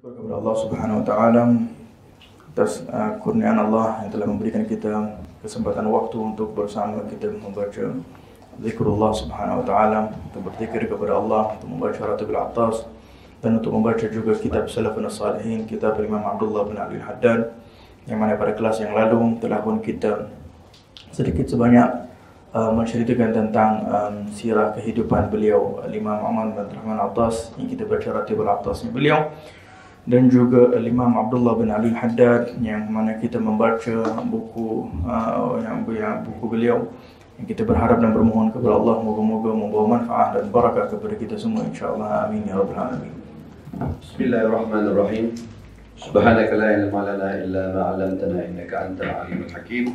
Kepada Allah Subhanahu Wa Taala atas kurniaan Allah yang telah memberikan kita kesempatan waktu untuk bersama kita membaca zikrullah Subhanahu Wa Taala, untuk berzikir kepada Allah, untuk membaca Ratibul Attas, dan untuk membaca juga kitab Salafun Salihin, kitab Imam Abdullah bin Ali Al-Haddad, yang mana pada kelas yang lalu telah pun kita sedikit sebanyak menceritakan tentang sirah kehidupan beliau, Imam Umar bin Rahman Attas, yang kita baca Ratibul Attasnya beliau, dan juga Imam Abdullah bin Ali Al-Haddad, yang mana kita membaca buku buku beliau, yang kita berharap dan bermohon kepada Allah moga-moga membawa manfaat dan barakah kepada kita semua insyaallah. Amin ya rabbal alamin. Bismillahirrahmanirrahim. Subhanaka la ilma lana illa ma 'allamtana innaka antal alimul hakim.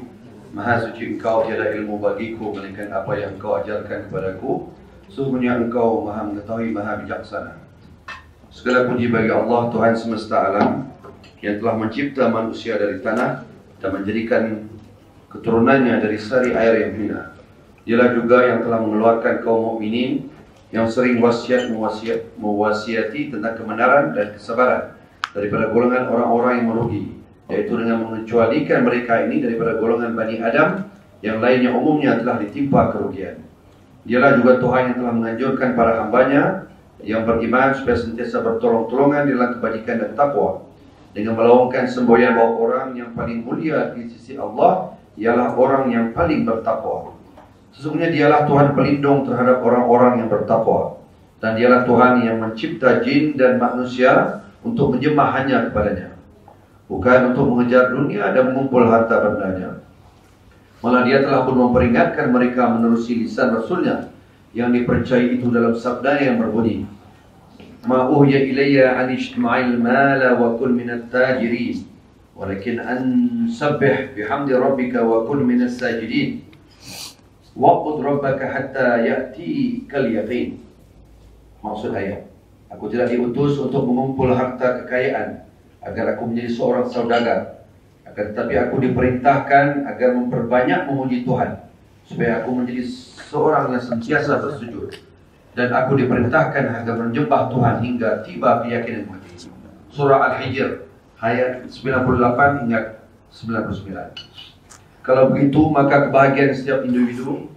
Maha suci Engkau, tiada ilmu bagiku melainkan apa yang Engkau ajarkan kepadaku. Sesungguhnya Engkau Maha mengetahui, Maha bijaksana. Segala puji bagi Allah, Tuhan semesta alam, yang telah mencipta manusia dari tanah dan menjadikan keturunannya dari sari air yang hina. Dialah juga yang telah mengeluarkan kaum mukminin yang sering mewasiati tentang kebenaran dan kesabaran daripada golongan orang-orang yang merugi, yaitu dengan mengecualikan mereka ini daripada golongan Bani Adam yang lainnya umumnya telah ditimpa kerugian. Dialah juga Tuhan yang telah menganjurkan para hambanya yang beriman supaya sentiasa bertolong-tolongan dalam kebajikan dan takwa, dengan melawangkan semboyan bahawa orang yang paling mulia di sisi Allah ialah orang yang paling bertakwa. Sesungguhnya dialah Tuhan pelindung terhadap orang-orang yang bertakwa, dan dialah Tuhan yang mencipta jin dan manusia untuk menjemah hanya kepadanya, bukan untuk mengejar dunia dan mengumpul harta bendanya. Malah dia telah pun memperingatkan mereka menerusi lisan Rasulnya yang dipercayai itu dalam sabdanya yang berbunyi, Ma uhiya ilayya an ijtima'il mala wa kul minat tajirin walakin ansabbih bihamdi rabbika wa kul minas sajidin wa'bud rabbaka hatta ya'tikal yaqin. Maksud ayat, aku tidak diutus untuk mengumpul harta kekayaan agar aku menjadi seorang saudagar, akan tetapi aku diperintahkan agar memperbanyak memuji Tuhan supaya aku menjadi seorang yang sentiasa bersujud, dan aku diperintahkan agar menyembah Tuhan hingga tiba keyakinan mati. Surah Al-Hijr ayat 98 hingga 99. Kalau begitu maka kebahagiaan setiap individu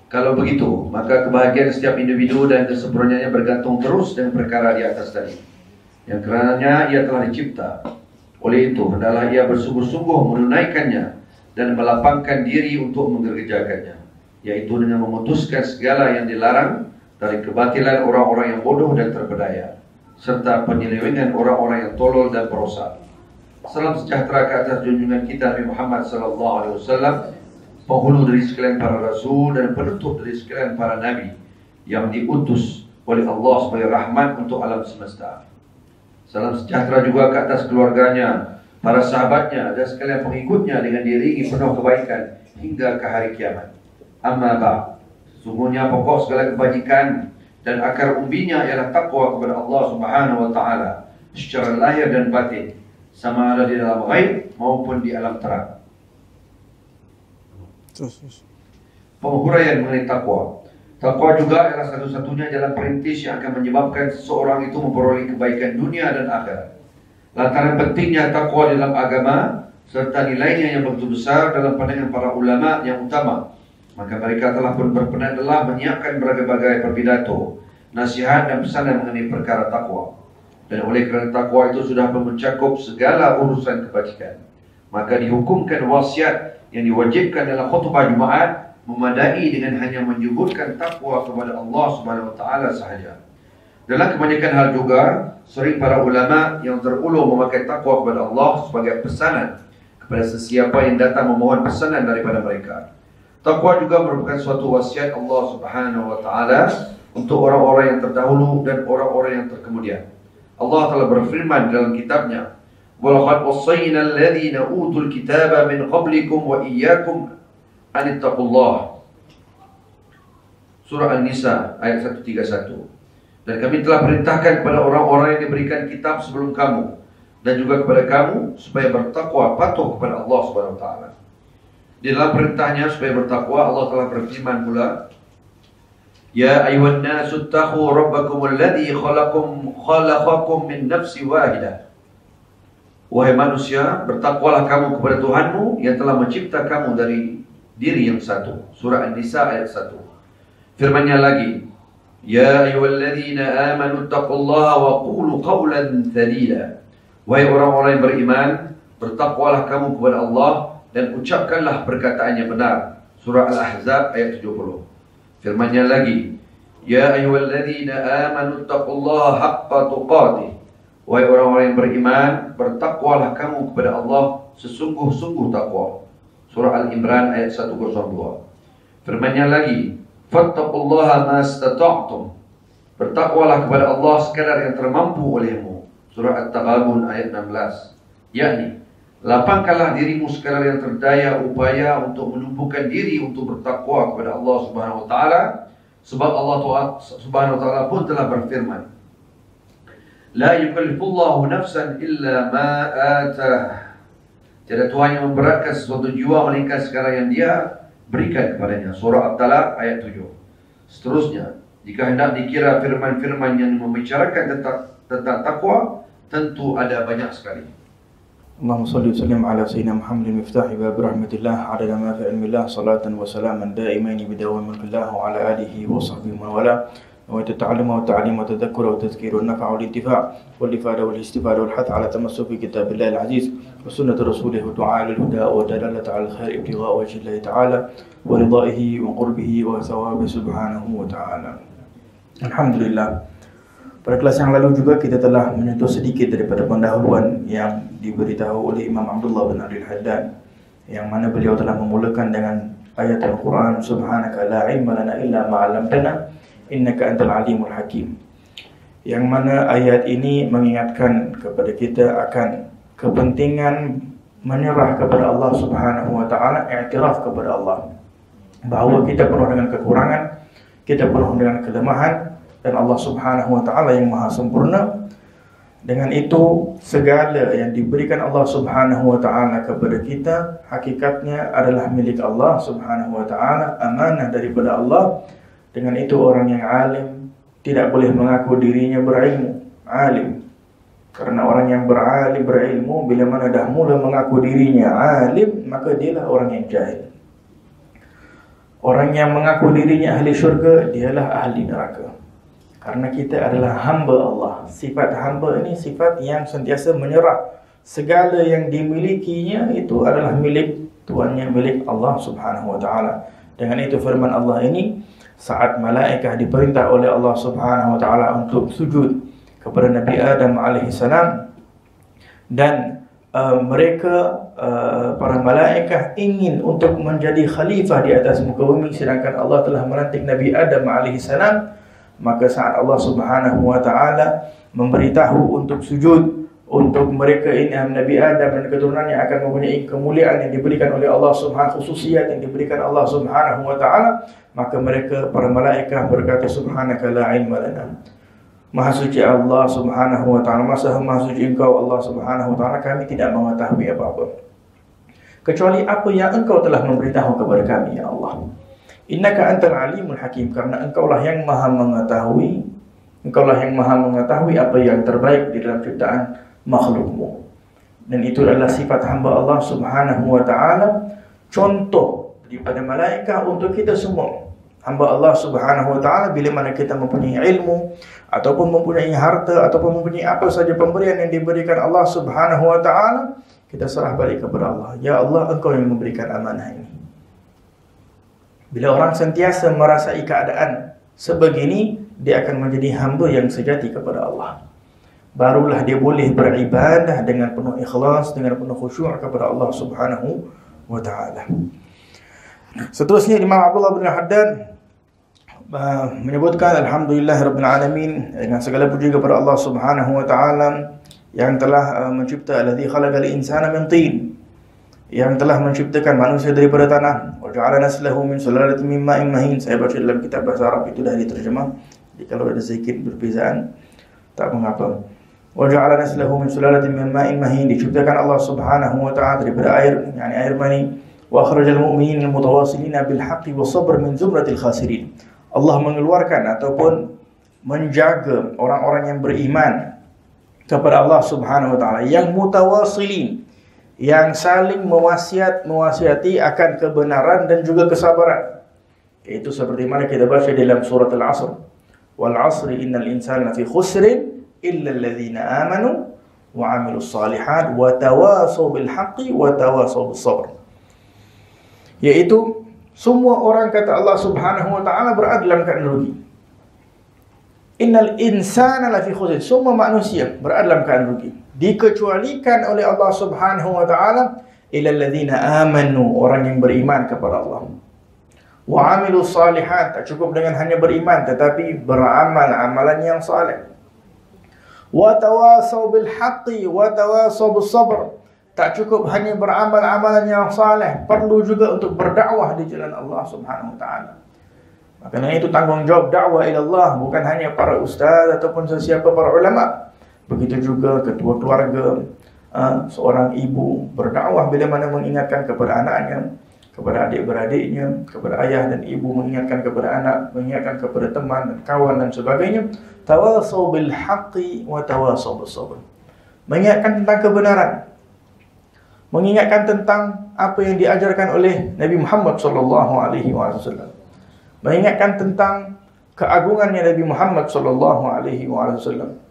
Kalau begitu maka kebahagiaan setiap individu dan kesempurnaannya bergantung terus dengan perkara di atas tadi, yang kerananya ia telah dicipta. Oleh itu hendaklah ia bersungguh-sungguh menunaikannya dan melapangkan diri untuk mengerjakannya, yaitu dengan memutuskan segala yang dilarang dari kebatilan orang-orang yang bodoh dan terpedaya, serta penyelewengan orang-orang yang tolol dan perosak. Salam sejahtera ke atas junjungan kita Nabi Muhammad SAW, penghulu dari sekalian para rasul dan penutup dari sekalian para nabi yang diutus oleh Allah sebagai rahmat untuk alam semesta. Salam sejahtera juga ke atas keluarganya, para sahabatnya dan sekalian pengikutnya dengan diiringi penuh kebaikan hingga ke hari kiamat. Amma ba'd. Sesungguhnya pokok segala kebajikan dan akar umbinya ialah takwa kepada Allah Subhanahu Wa Taala secara lahir dan batin, sama ada di dalam ghaib maupun di alam terang. Penghuraian mengenai takwa. Takwa juga adalah satu-satunya jalan perintis yang akan menyebabkan seseorang itu memperoleh kebaikan dunia dan akhirat. Lantaran pentingnya takwa dalam agama serta nilainya yang begitu besar dalam pandangan para ulama yang utama, maka mereka telah pun berpenat menyiapkan berbagai pidato, nasihat dan pesanan mengenai perkara takwa. Dan oleh kerana takwa itu sudah mencakup segala urusan kebajikan, maka dihukumkan wasiat yang diwajibkan dalam khutbah Jumaat memadai dengan hanya menyebutkan takwa kepada Allah Subhanahu Wa Taala sahaja. Dalam kebanyakan hal juga, sering para ulama yang terulung memakai takwa kepada Allah sebagai pesanan kepada sesiapa yang datang memohon pesanan daripada mereka. Takwa juga merupakan suatu wasiat Allah Subhanahu Wa Taala untuk orang-orang yang terdahulu dan orang-orang yang terkemudian. Allah telah berfirman dalam kitabnya, وَلَقَدْ وَصَّيْنَا الَّذِينَ أُوتُوا الْكِتَابَ مِنْ قَبْلِكُمْ وَإِيَّاكُمْ أَنِ اتَّقُوا اللَّهَ. Surah An-Nisa ayat 131. Dan kami telah perintahkan kepada orang-orang yang diberikan kitab sebelum kamu dan juga kepada kamu supaya bertakwa, patuh kepada Allah Subhanahu Wa Taala. Di dalam perintahnya supaya bertakwa, Allah telah berfirman pula, Ya ayuhan nasu ittaqu rabbakum alladhi khalaqakum min nafsin wahidah. Wahai manusia, bertakwalah kamu kepada Tuhanmu yang telah mencipta kamu dari diri yang satu. Surah An-Nisa ayat 1. Firman-Nya lagi, Ya ayyuhalladzina amanu ittaqullaha wa qulu qawlan sadida. Wahai orang-orang yang beriman, bertakwalah kamu kepada Allah dan ucapkanlah perkataan yang benar. Surah Al-Ahzab ayat 70. Firman-Nya lagi, Ya ayyuhalladzina amanu ittaqullaha haqqa tuqatih. Wahai orang-orang yang beriman, bertakwalah kamu kepada Allah sesungguh-sungguh takwa. Surah Al-Imran ayat 102. Firman-Nya lagi, fattaqullaha mastata'tum. Bertakwalah kepada Allah sekadar yang termampu olehmu. Surah At-Taghabun ayat 16. Yakni, lapangkanlah dirimu sekadar yang terdaya upaya untuk menumbuhkan diri untuk bertakwa kepada Allah Subhanahu wa taala, sebab Allah Subhanahu wa taala pun telah berfirman, La yukallifullahu nafsan illa ma atah. Tiada Tuhan yang memberatkan sesuatu jiwa melainkan sekadar yang Dia berikan kepadanya. Surah At-Talaq ayat 7. Seterusnya, jika hendak dikira firman-firman yang membicarakan tentang takwa, tentu ada banyak sekali. Allahumma salli wa sallim ala sayyidina Muhammadin miftahi bab rahmatillah adada ma fi ilmillah salatan wa salaman daimaini bidawam mulkillah wa ala alihi wa sahbihi wa wala wa ta'alluma wa ta'lima wa tadhakkura wa tadhkira wa nafa'a wal intifa' wal ifada wal istifada wal hath ala tamassuki kitabillah al aziz wa sunnati rasulih wa du'a lil huda wa dalalata al khair ibtigha wa wajhillahi ta'ala wa ridaihi wa qurbihi wa thawabi subhanahu wa ta'ala. Alhamdulillah, pada kelas yang lalu juga kita telah menyentuh sedikit daripada pendahuluan yang diberitahu oleh Imam Abdullah bin Abdul Haddad, yang mana beliau telah memulakan dengan ayat Al-Quran, Subhanaka la ilma lana illa ma 'allamtana innaka antal alimul hakim. Yang mana ayat ini mengingatkan kepada kita akan kepentingan menyerah kepada Allah Subhanahu wa taala, i'tiraf kepada Allah bahawa kita penuh dengan kekurangan, kita penuh dengan kelemahan, dan Allah Subhanahu wa taala yang maha sempurna. Dengan itu, segala yang diberikan Allah Subhanahu wa taala kepada kita hakikatnya adalah milik Allah Subhanahu wa taala, amanah daripada Allah. Dengan itu orang yang alim tidak boleh mengaku dirinya berilmu, alim. Karena orang yang berilmu bila mana dah mula mengaku dirinya alim, maka dialah orang yang jahil. Orang yang mengaku dirinya ahli syurga, dialah ahli neraka. Karena kita adalah hamba Allah. Sifat hamba ini sifat yang sentiasa menyerah. Segala yang dimilikinya itu adalah milik Tuhannya, milik Allah Subhanahu wa taala. Dengan itu firman Allah ini, saat malaikat diperintah oleh Allah Subhanahu wa taala untuk sujud kepada Nabi Adam alaihi salam, dan mereka para malaikat ingin untuk menjadi khalifah di atas muka bumi, sedangkan Allah telah melantik Nabi Adam alaihi salam, maka saat Allah Subhanahu wa taala memberitahu untuk sujud untuk mereka ini, Nabi Adam dan keturunannya akan mempunyai kemuliaan yang diberikan oleh Allah Subhanahu, khususiyat yang diberikan Allah Subhanahu wa taala, maka mereka para malaikat berkata, Subhanaka la ilma lana. Maha suci Allah Subhanahu wa taala, maha suci Engkau Allah Subhanahu wa taala, kami tidak mengetahui apa-apa kecuali apa yang Engkau telah memberitahu kepada kami, ya Allah. Innaka antal alimul hakim, karena Engkaulah yang maha mengetahui, Engkaulah yang maha mengetahui apa yang terbaik di dalam ciptaan makhlukmu. Dan itu adalah sifat hamba Allah Subhanahu wa ta'ala, contoh daripada malaikat untuk kita semua. Hamba Allah Subhanahu wa ta'ala, bila mana kita mempunyai ilmu ataupun mempunyai harta ataupun mempunyai apa saja pemberian yang diberikan Allah Subhanahu wa ta'ala, kita serah balik kepada Allah. Ya Allah, Engkau yang memberikan amanah ini. Bila orang sentiasa merasai keadaan sebegini, dia akan menjadi hamba yang sejati kepada Allah. Barulah dia boleh beribadah dengan penuh ikhlas, dengan penuh khusyuk kepada Allah Subhanahu wa ta'ala. Seterusnya Imam Abdullah bin Haddad menyebutkan, Alhamdulillahirabbil alamin, dengan segala puji kepada Allah Subhanahu wa ta'ala yang telah mencipta, alladzi khalaqal insana min tin, yang telah menciptakan manusia daripada tanah. Wa ja'ala naslahu min sulalatin min ma'in mahin. Saya baca dalam kitab bahasa Arab, itu dah diterjemah. Jadi kalau ada sedikit perbezaan, tak mengapa. Wa ja'ala naslahu min sulalatin min ma'in mahin, diciptakan Allah Subhanahu wa ta'ala daripada air, yakni air mani. Wa akhrajal mu'minina al-mutawassilina bil haqqi wa sabr min zumratil khasirin. Allah mengeluarkan ataupun menjaga orang-orang yang beriman kepada Allah Subhanahu wa taala, yang mutawasilin, yang saling mewasiati akan kebenaran dan juga kesabaran. Itu seperti mana kita baca dalam surat Al-Asr, wal 'asri innal insana lafi khusrin illa alladhina amanu wa 'amilus shalihat wa tawasaw bil haqqi wa tawasaw bis sabr. Yaitu semua orang, kata Allah Subhanahu wa taala, berada dalam keadaan rugi. Innal insana lafi khusr, semua manusia berada dalam keadaan rugi, dikecualikan oleh Allah Subhanahu wa taala illal ladzina amanu, orang yang beriman kepada Allah. Wa 'amilus shalihat, tak cukup dengan hanya beriman tetapi beramal amalan yang saleh. Wa tawasaw bil haqqi wa tawasaw bis sabr, tak cukup hanya beramal amalan yang saleh, perlu juga untuk berdakwah di jalan Allah Subhanahu wa taala. Makanya itu tanggungjawab dakwah ila Allah, bukan hanya para ustaz ataupun sesiapa para ulama. Begitu juga ketua keluarga, seorang ibu berdakwah bila mana mengingatkan kepada anaknya, kepada adik-beradiknya, kepada ayah dan ibu, mengingatkan kepada anak, mengingatkan kepada teman, kawan dan sebagainya. Tawasaw bil haqqi wa tawasaw bis sabr, mengingatkan tentang kebenaran, mengingatkan tentang apa yang diajarkan oleh Nabi Muhammad sallallahu alaihi wasallam, mengingatkan tentang keagungannya Nabi Muhammad sallallahu alaihi wasallam,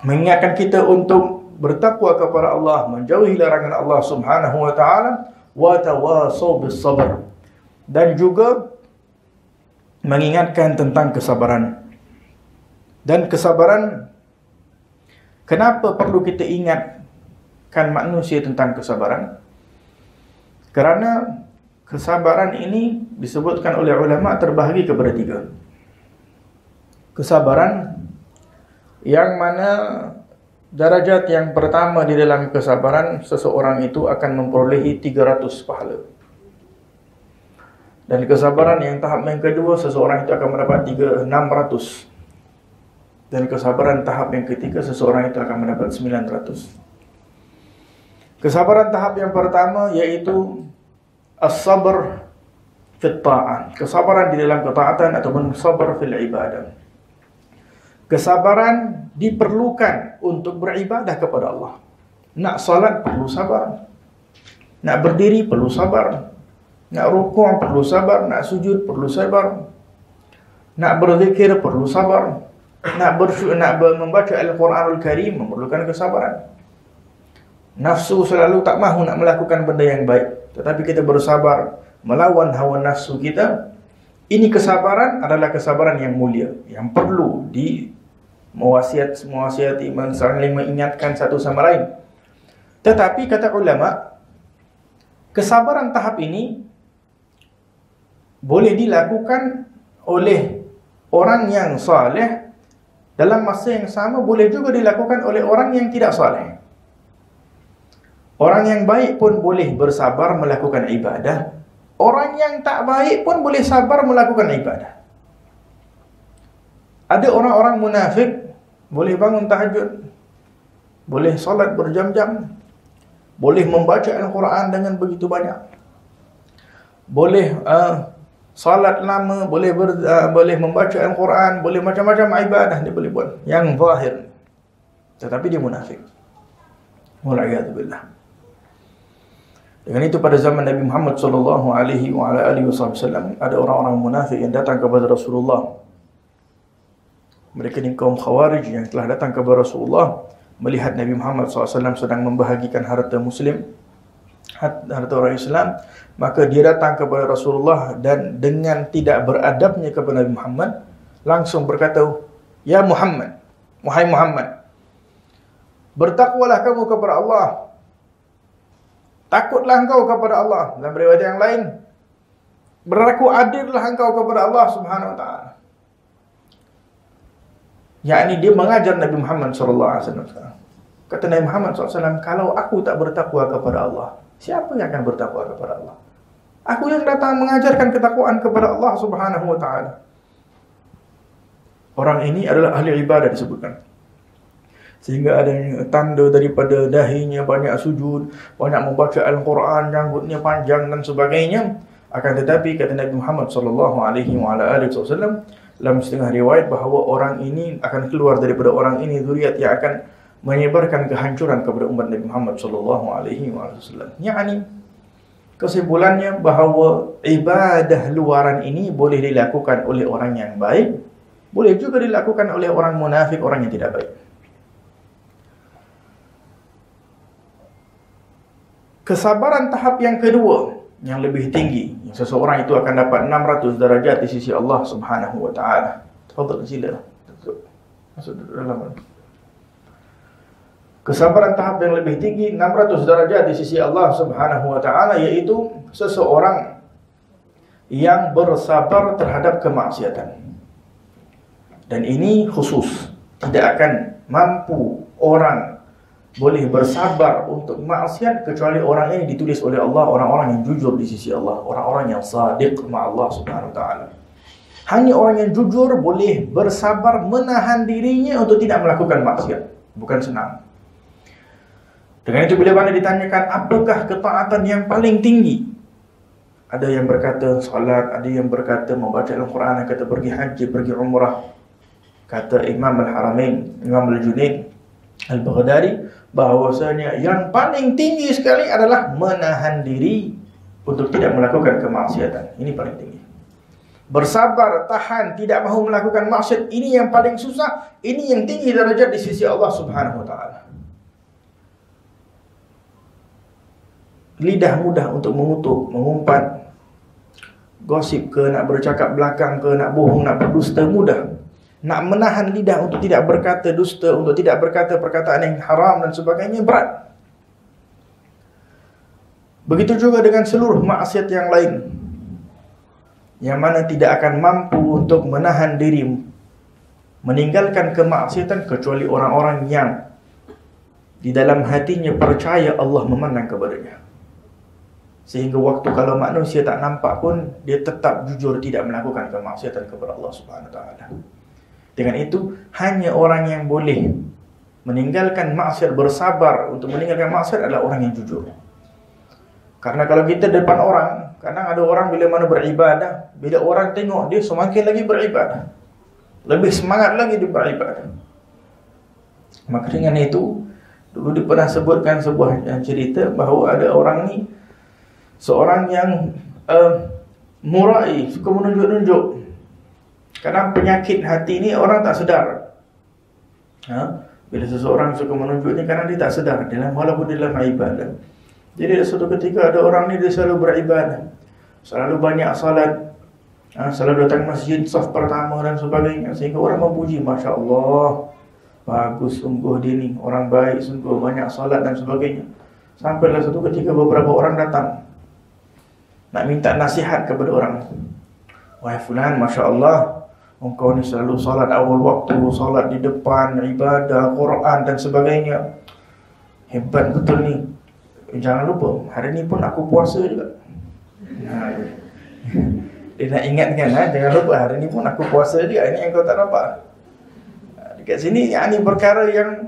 mengingatkan kita untuk bertakwa kepada Allah, menjauhi larangan Allah Subhanahu wa taala, wa tawasaw bis sabr, dan juga mengingatkan tentang kesabaran. Dan kesabaran, kenapa perlu kita ingatkan manusia tentang kesabaran? Kerana kesabaran ini disebutkan oleh ulama terbahagi kepada 3. Kesabaran yang mana darajat yang pertama di dalam kesabaran, seseorang itu akan memperolehi 300 pahala. Dan kesabaran yang tahap yang kedua, seseorang itu akan mendapat 600. Dan kesabaran tahap yang ketiga, seseorang itu akan mendapat 900. Kesabaran tahap yang pertama yaitu as-sabr fit ta'ah, kesabaran di dalam ketaatan ataupun sabar fil ibadah. Kesabaran diperlukan untuk beribadah kepada Allah. Nak salat perlu sabar, nak berdiri perlu sabar, nak rukuk perlu sabar, nak sujud perlu sabar, nak berzikir perlu sabar, nak membaca Al-Quranul Karim memerlukan kesabaran. Nafsu selalu tak mahu nak melakukan benda yang baik, tetapi kita bersabar melawan hawa nafsu kita. Ini kesabaran adalah kesabaran yang mulia, yang perlu mewasiati, saling mengingatkan satu sama lain. Tetapi kata ulama, kesabaran tahap ini boleh dilakukan oleh orang yang saleh, dalam masa yang sama boleh juga dilakukan oleh orang yang tidak saleh. Orang yang baik pun boleh bersabar melakukan ibadah, orang yang tak baik pun boleh sabar melakukan ibadah. Ada orang-orang munafik boleh bangun tahajud, boleh salat berjam-jam, boleh membaca Al-Quran dengan begitu banyak, boleh salat lama, boleh membaca Al-Quran, boleh macam-macam ibadah dia boleh buat yang zahir, tetapi dia munafik. Wal'iyadzubillah. Dengan itu pada zaman Nabi Muhammad sallallahu alaihi wasallam ada orang-orang munafik yang datang kepada Rasulullah. Mereka ni kaum Khawarij yang telah datang kepada Rasulullah melihat Nabi Muhammad SAW sedang membahagikan harta Muslim, harta orang Islam. Maka dia datang kepada Rasulullah dan dengan tidak beradabnya kepada Nabi Muhammad, langsung berkata, "Ya Muhammad, wahai Muhammad, bertakwalah kamu kepada Allah. Takutlah engkau kepada Allah." Dalam riwayat yang lain, berlaku adillah engkau kepada Allah Subhanahu wa taala. Yakni dia mengajar Nabi Muhammad SAW. Kata Nabi Muhammad SAW, kalau aku tak bertakwa kepada Allah, siapa yang akan bertakwa kepada Allah? Aku yang datang mengajarkan ketakwaan kepada Allah Subhanahu wa taala. Orang ini adalah ahli ibadah disebutkan, sehingga ada tanda daripada dahinya banyak sujud, banyak membaca Al-Quran, janggutnya panjang dan sebagainya. Akan tetapi kata Nabi Muhammad sallallahu alaihi wasallam dalam setengah riwayat bahawa orang ini akan keluar daripada orang ini zuriat yang akan menyebarkan kehancuran kepada umat Nabi Muhammad sallallahu alaihi wasallam. Yakni kesimpulannya bahawa ibadah luaran ini boleh dilakukan oleh orang yang baik, boleh juga dilakukan oleh orang munafik, orang yang tidak baik. Kesabaran tahap yang kedua yang lebih tinggi, yang seseorang itu akan dapat 600 darajat di sisi Allah Subhanahu wa taala. Tafadhal sila. Masuk dalam. Kesabaran tahap yang lebih tinggi 600 darajat di sisi Allah Subhanahu wa taala, yaitu seseorang yang bersabar terhadap kemaksiatan. Dan ini khusus, tidak akan mampu orang boleh bersabar untuk maksiat kecuali orang ini ditulis oleh Allah orang-orang yang jujur di sisi Allah, orang-orang yang sadiq ma Allah Subhanahu wa taala. Hanya orang yang jujur boleh bersabar menahan dirinya untuk tidak melakukan maksiat. Bukan senang. Dengan itu bila mana ditanyakan apakah ketaatan yang paling tinggi? Ada yang berkata salat, ada yang berkata membaca Al-Quran, ada yang kata pergi haji, pergi umrah. Kata Imam Al-Haramain, Imam Al-Junaid Al-Baghdadi, bahawasanya yang paling tinggi sekali adalah menahan diri untuk tidak melakukan kemaksiatan. Ini paling tinggi. Bersabar, tahan, tidak mahu melakukan maksiat, ini yang paling susah. Ini yang tinggi darajat di sisi Allah Subhanahu wa taala. Lidah mudah untuk mengutuk, mengumpat, gosip ke, nak bercakap belakang ke, nak bohong, nak berdusta, mudah. Nak menahan lidah untuk tidak berkata dusta, untuk tidak berkata perkataan yang haram dan sebagainya, berat. Begitu juga dengan seluruh maksiat yang lain, yang mana tidak akan mampu untuk menahan diri meninggalkan kemaksiatan kecuali orang-orang yang di dalam hatinya percaya Allah memandang kepadanya. Sehingga waktu kalau manusia tak nampak pun, dia tetap jujur tidak melakukan kemaksiatan kepada Allah Subhanahu wa taala. Dengan itu, hanya orang yang boleh meninggalkan maksiat, bersabar untuk meninggalkan maksiat adalah orang yang jujur. Karena kalau kita depan orang, kadang ada orang bila mana beribadah, bila orang tengok dia semakin lagi beribadah, lebih semangat lagi dia beribadah. Maka dengan itu, dulu dia pernah sebutkan sebuah cerita bahawa ada orang ni, seorang yang murai, suka menunjuk-nunjuk. Kadang penyakit hati ni orang tak sedar. Bila seseorang suka menunjuk ni, kadang dia tak sedar walaupun dalam ibadah. Jadi suatu ketika ada orang ni, dia selalu beribadah, selalu banyak salat, selalu datang masjid saf pertama dan sebagainya, sehingga orang memuji, Masya Allah, bagus sungguh dia ni, orang baik sungguh, banyak salat dan sebagainya. Sampailah suatu ketika beberapa orang datang nak minta nasihat kepada orang. Wahai fulan, Masya Allah, engkau ni selalu salat awal waktu, salat di depan, ibadah, Quran dan sebagainya. Hebat betul ni. Jangan lupa, hari ni pun aku puasa juga. Dia nak ingatkan, jangan lupa hari ni pun aku puasa juga. Ini yang kau tak nampak. Dekat sini, ini perkara yang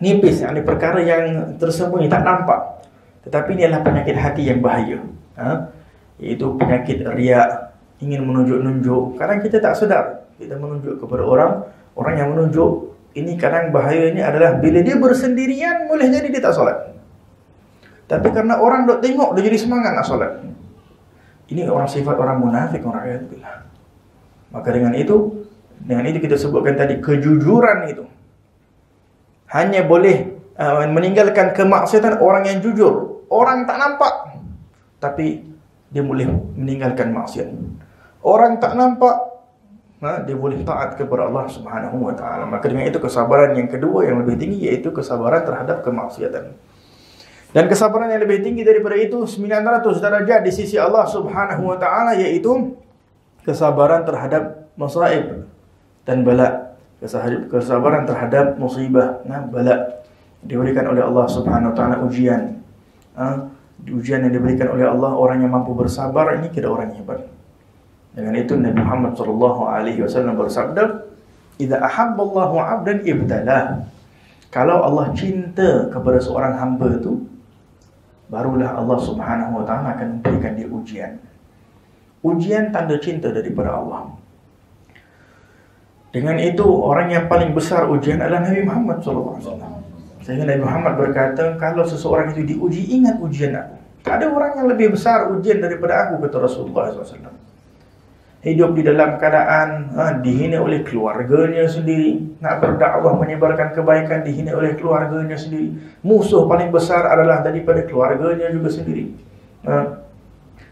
nipis, ini perkara yang tersembunyi, tak nampak. Tetapi ini adalah penyakit hati yang bahaya. Iaitu penyakit riak, ingin menunjuk-nunjuk. Kadang kita tak sedar, kita menunjuk kepada orang yang menunjuk. Ini kadang bahayanya adalah bila dia bersendirian, boleh jadi dia tak solat. Tapi karena orang dok tengok, dia jadi semangat nak solat. Ini orang sifat orang munafik, orang ayatullah. Maka dengan itu kita sebutkan tadi, kejujuran itu hanya boleh meninggalkan kemaksiatan orang yang jujur. Orang tak nampak, tapi dia boleh meninggalkan maksiat. Orang tak nampak, dia boleh taat kepada Allah Subhanahu wa taala. Maka dengan itu kesabaran yang kedua yang lebih tinggi, yaitu kesabaran terhadap kemaksiatan. Dan kesabaran yang lebih tinggi daripada itu 900 darajat di sisi Allah Subhanahu wa taala, yaitu kesabaran terhadap masaib dan bala. Kesabaran terhadap musibah, bala diberikan oleh Allah Subhanahu wa taala, ujian. Ujian yang diberikan oleh Allah, orang yang mampu bersabar ini kira orang yang hebat. Dengan itu Nabi Muhammad SAW bersabda, "Idza ahabballahu 'abdan ibtalah." Kalau Allah cinta kepada seorang hamba itu, barulah Allah Subhanahu wa taala akan memberikan dia ujian. Ujian tanda cinta daripada Allah. Dengan itu orang yang paling besar ujian adalah Nabi Muhammad SAW. Sehingga Nabi Muhammad berkata, kalau seseorang itu diuji, ingat ujian aku. Tak ada orang yang lebih besar ujian daripada aku, kata Rasulullah SAW. Hidup di dalam keadaan dihina oleh keluarganya sendiri, nak berdakwah menyebarkan kebaikan, dihina oleh keluarganya sendiri. Musuh paling besar adalah daripada keluarganya juga sendiri.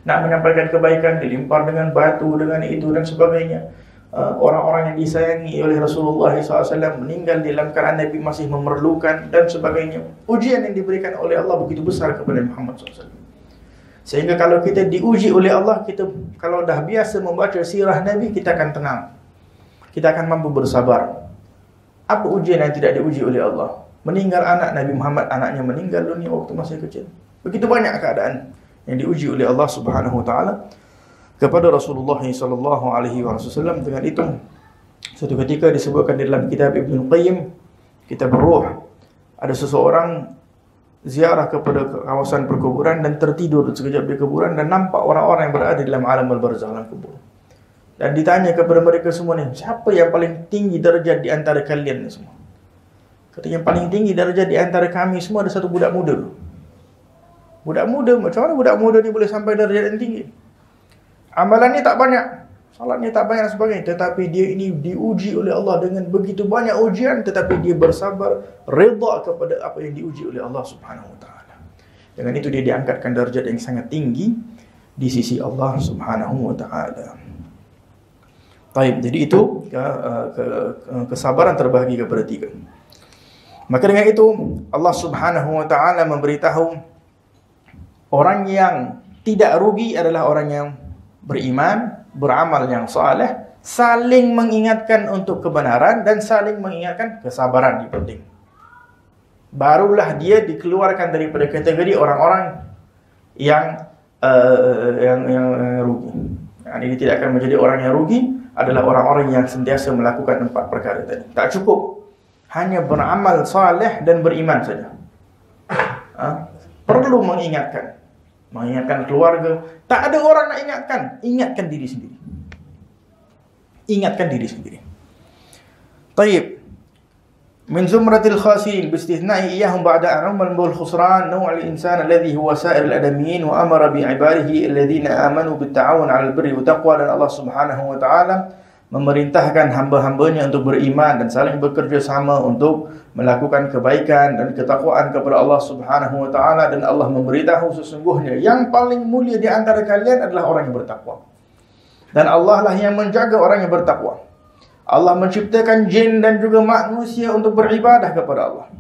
Nak menyampaikan kebaikan, dilimpar dengan batu, dengan itu dan sebagainya. Orang-orang yang disayangi oleh Rasulullah SAW meninggal dalam keadaan Nabi masih memerlukan dan sebagainya. Ujian yang diberikan oleh Allah begitu besar kepada Muhammad SAW. Sehingga kalau kita diuji oleh Allah, kita kalau dah biasa membaca sirah Nabi, kita akan tenang. Kita akan mampu bersabar. Apa ujian yang tidak diuji oleh Allah? Meninggal anak Nabi Muhammad, anaknya meninggal dunia waktu masih kecil. Begitu banyak keadaan yang diuji oleh Allah Subhanahu wa taala kepada Rasulullah sallallahu alaihi wasallam. Dengan itu suatu ketika disebutkan di dalam kitab Ibnu Qayyim, kitab Ruh, ada seseorang ziarah kepada kawasan perkuburan dan tertidur sekejap di kuburan dan nampak orang-orang yang berada dalam alam al-barzakh, dalam kubur. Dan ditanya kepada mereka semua ni, siapa yang paling tinggi darjat di antara kalian ni semua? Kata yang paling tinggi darjat di antara kami semua ada satu budak muda. Budak muda, macam mana budak muda ni boleh sampai darjat yang tinggi? Amalannya tak banyak, salatnya tak banyak dan sebagainya, tetapi dia ini diuji oleh Allah dengan begitu banyak ujian, tetapi dia bersabar, redha kepada apa yang diuji oleh Allah Subhanahu wa taala. Dengan itu dia diangkatkan darjat yang sangat tinggi di sisi Allah Subhanahu wa taala. Baik, jadi itu kesabaran terbahagi kepada tiga. Maka dengan itu Allah Subhanahu wa taala memberitahu orang yang tidak rugi adalah orang yang beriman, beramal yang saleh, saling mengingatkan untuk kebenaran dan saling mengingatkan kesabaran di penting. Barulah dia dikeluarkan daripada kategori orang-orang yang rugi. Ini tidak akan menjadi orang yang rugi, adalah orang-orang yang sentiasa melakukan 4 perkara tadi. Tak cukup hanya beramal saleh dan beriman saja. Perlu mengingatkan keluarga. Tak ada orang nak ingatkan diri sendiri. Ingatkan diri sendiri. Taib. Min zumratil khasirin bistithna'i iyahum ba'da an'amal bil khusran naw'al insan alladhi huwa sa'irul adamiyyin wa amara bi ibadihi alladhina amanu bit ta'awun 'alal birri wa taqwa. Dan Allah Subhanahu wa taala memerintahkan hamba-hambanya untuk beriman dan saling bekerja sama untuk melakukan kebaikan dan ketakwaan kepada Allah Subhanahu wa taala. Dan Allah memberitahu sesungguhnya yang paling mulia di antara kalian adalah orang yang bertakwa. Dan Allah lah yang menjaga orang yang bertakwa. Allah menciptakan jin dan juga manusia untuk beribadah kepada Allah.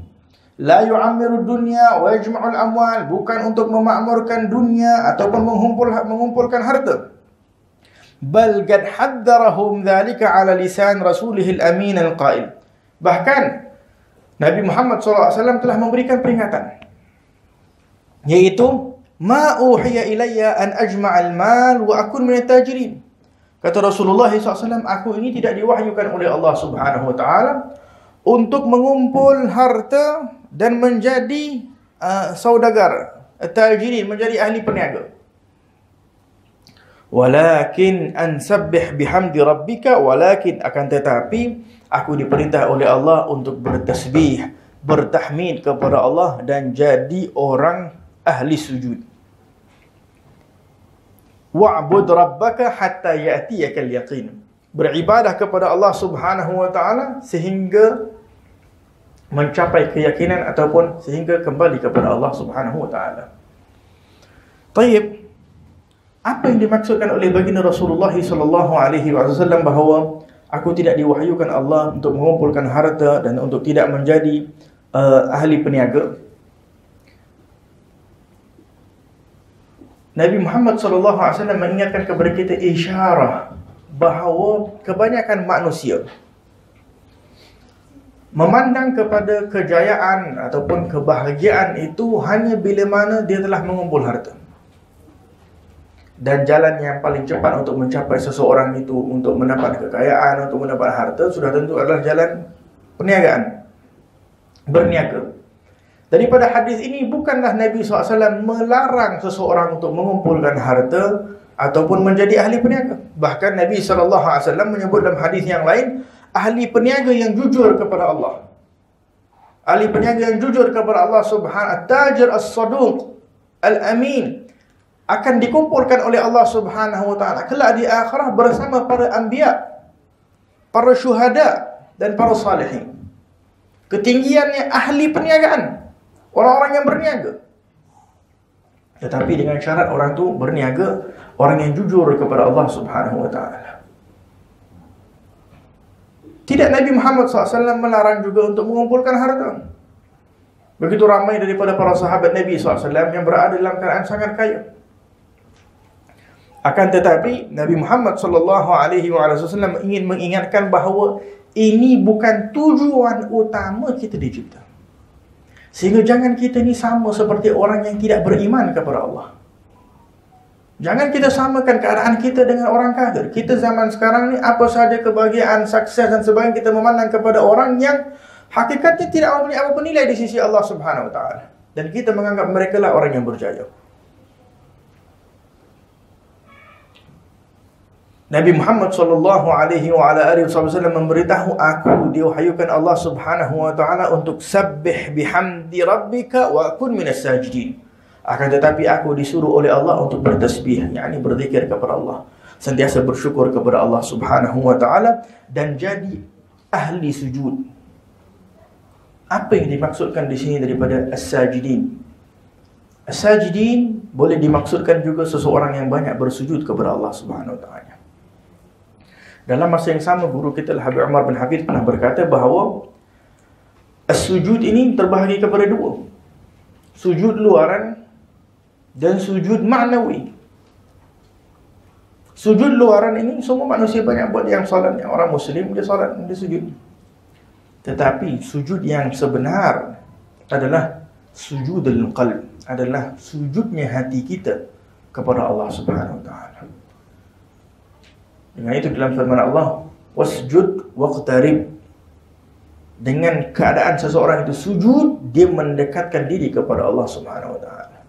La yu'ammiru dunya wa yajma'ul amwal, bukan untuk memakmurkan dunia ataupun mengumpulkan harta. Bal qad haddarahum dzalika ala lisan rasulihil amin al-qail. Bahkan Nabi Muhammad SAW telah memberikan peringatan, yaitu ma uhiya ilayya an ajma'al mal wa akun minat tajirin. Kata Rasulullah SAW, aku ini tidak diwahyukan oleh Allah Subhanahu wa taala untuk mengumpul harta dan menjadi saudagar, tajirin, menjadi ahli peniaga. Walakin ansabbih bihamdi rabbika, walakin akan tetapi aku diperintah oleh Allah untuk bertasbih, bertahmid kepada Allah dan jadi orang ahli sujud. Wa'bud rabbaka hatta ya'tiyakal yaqin. Beribadah kepada Allah Subhanahu wa taala sehingga mencapai keyakinan ataupun sehingga kembali kepada Allah Subhanahu wa taala. Baik. Apa yang dimaksudkan oleh baginda Rasulullah sallallahu alaihi wasallam bahawa aku tidak diwahyukan Allah untuk mengumpulkan harta dan untuk tidak menjadi ahli peniaga? Nabi Muhammad sallallahu alaihi wasallam mengingatkan kepada kita isyarah bahawa kebanyakan manusia memandang kepada kejayaan ataupun kebahagiaan itu hanya bila mana dia telah mengumpul harta. Dan jalan yang paling cepat untuk mencapai seseorang itu untuk mendapat kekayaan, untuk mendapat harta, sudah tentu adalah jalan perniagaan, berniaga. Daripada hadis ini, bukanlah Nabi SAW melarang seseorang untuk mengumpulkan harta ataupun menjadi ahli peniaga. Bahkan Nabi SAW menyebut dalam hadis yang lain, ahli peniaga yang jujur kepada Allah, ahli peniaga yang jujur kepada Allah Subhanahu, tajir as-saduq al-amin, akan dikumpulkan oleh Allah Subhanahu wa taala kelak di akhirah bersama para anbiya, para syuhada dan para salihin. Ketinggiannya ahli perniagaan, orang-orang yang berniaga. Tetapi dengan syarat orang tu berniaga, orang yang jujur kepada Allah Subhanahu wa taala. Tidak, Nabi Muhammad SAW melarang juga untuk mengumpulkan harta. Begitu ramai daripada para sahabat Nabi SAW yang berada dalam keadaan sangat kaya. Akan tetapi Nabi Muhammad SAW ingin mengingatkan bahawa ini bukan tujuan utama kita dicipta. Sehingga jangan kita ni sama seperti orang yang tidak beriman kepada Allah. Jangan kita samakan keadaan kita dengan orang kafir. Kita zaman sekarang ni apa sahaja kebahagiaan, sukses dan sebagainya kita memandang kepada orang yang hakikatnya tidak mempunyai apa-apa nilai di sisi Allah Subhanahu wa taala. Dan kita menganggap mereka lah orang yang berjaya. Nabi Muhammad sallallahu alaihi wa ala alihi wasallam memberitahu, aku diwahyukan Allah Subhanahu wa taala untuk sabbih bihamdi rabbika wa kun minas sajidin. Akan tetapi aku disuruh oleh Allah untuk bertasbih, yakni berzikir kepada Allah, sentiasa bersyukur kepada Allah Subhanahu wa taala dan jadi ahli sujud. Apa yang dimaksudkan di sini daripada as-sajidin? As-sajidin boleh dimaksudkan juga seseorang yang banyak bersujud kepada Allah Subhanahu wa taala. Dalam masa yang sama, guru kita Habib Umar bin Hafidh pernah berkata bahawa as-sujud ini terbahagi kepada dua. Sujud luaran dan sujud maknawi. Sujud luaran ini semua manusia banyak buat, yang salat, yang orang Muslim dia salat, dia sujud. Tetapi sujud yang sebenar adalah sujudul qalb, adalah sujudnya hati kita kepada Allah Subhanahu wa taala. Dengan itu dalam firman Allah, wasjud waqtarib. Dengan keadaan seseorang itu sujud, dia mendekatkan diri kepada Allah Subhanahu wa taala.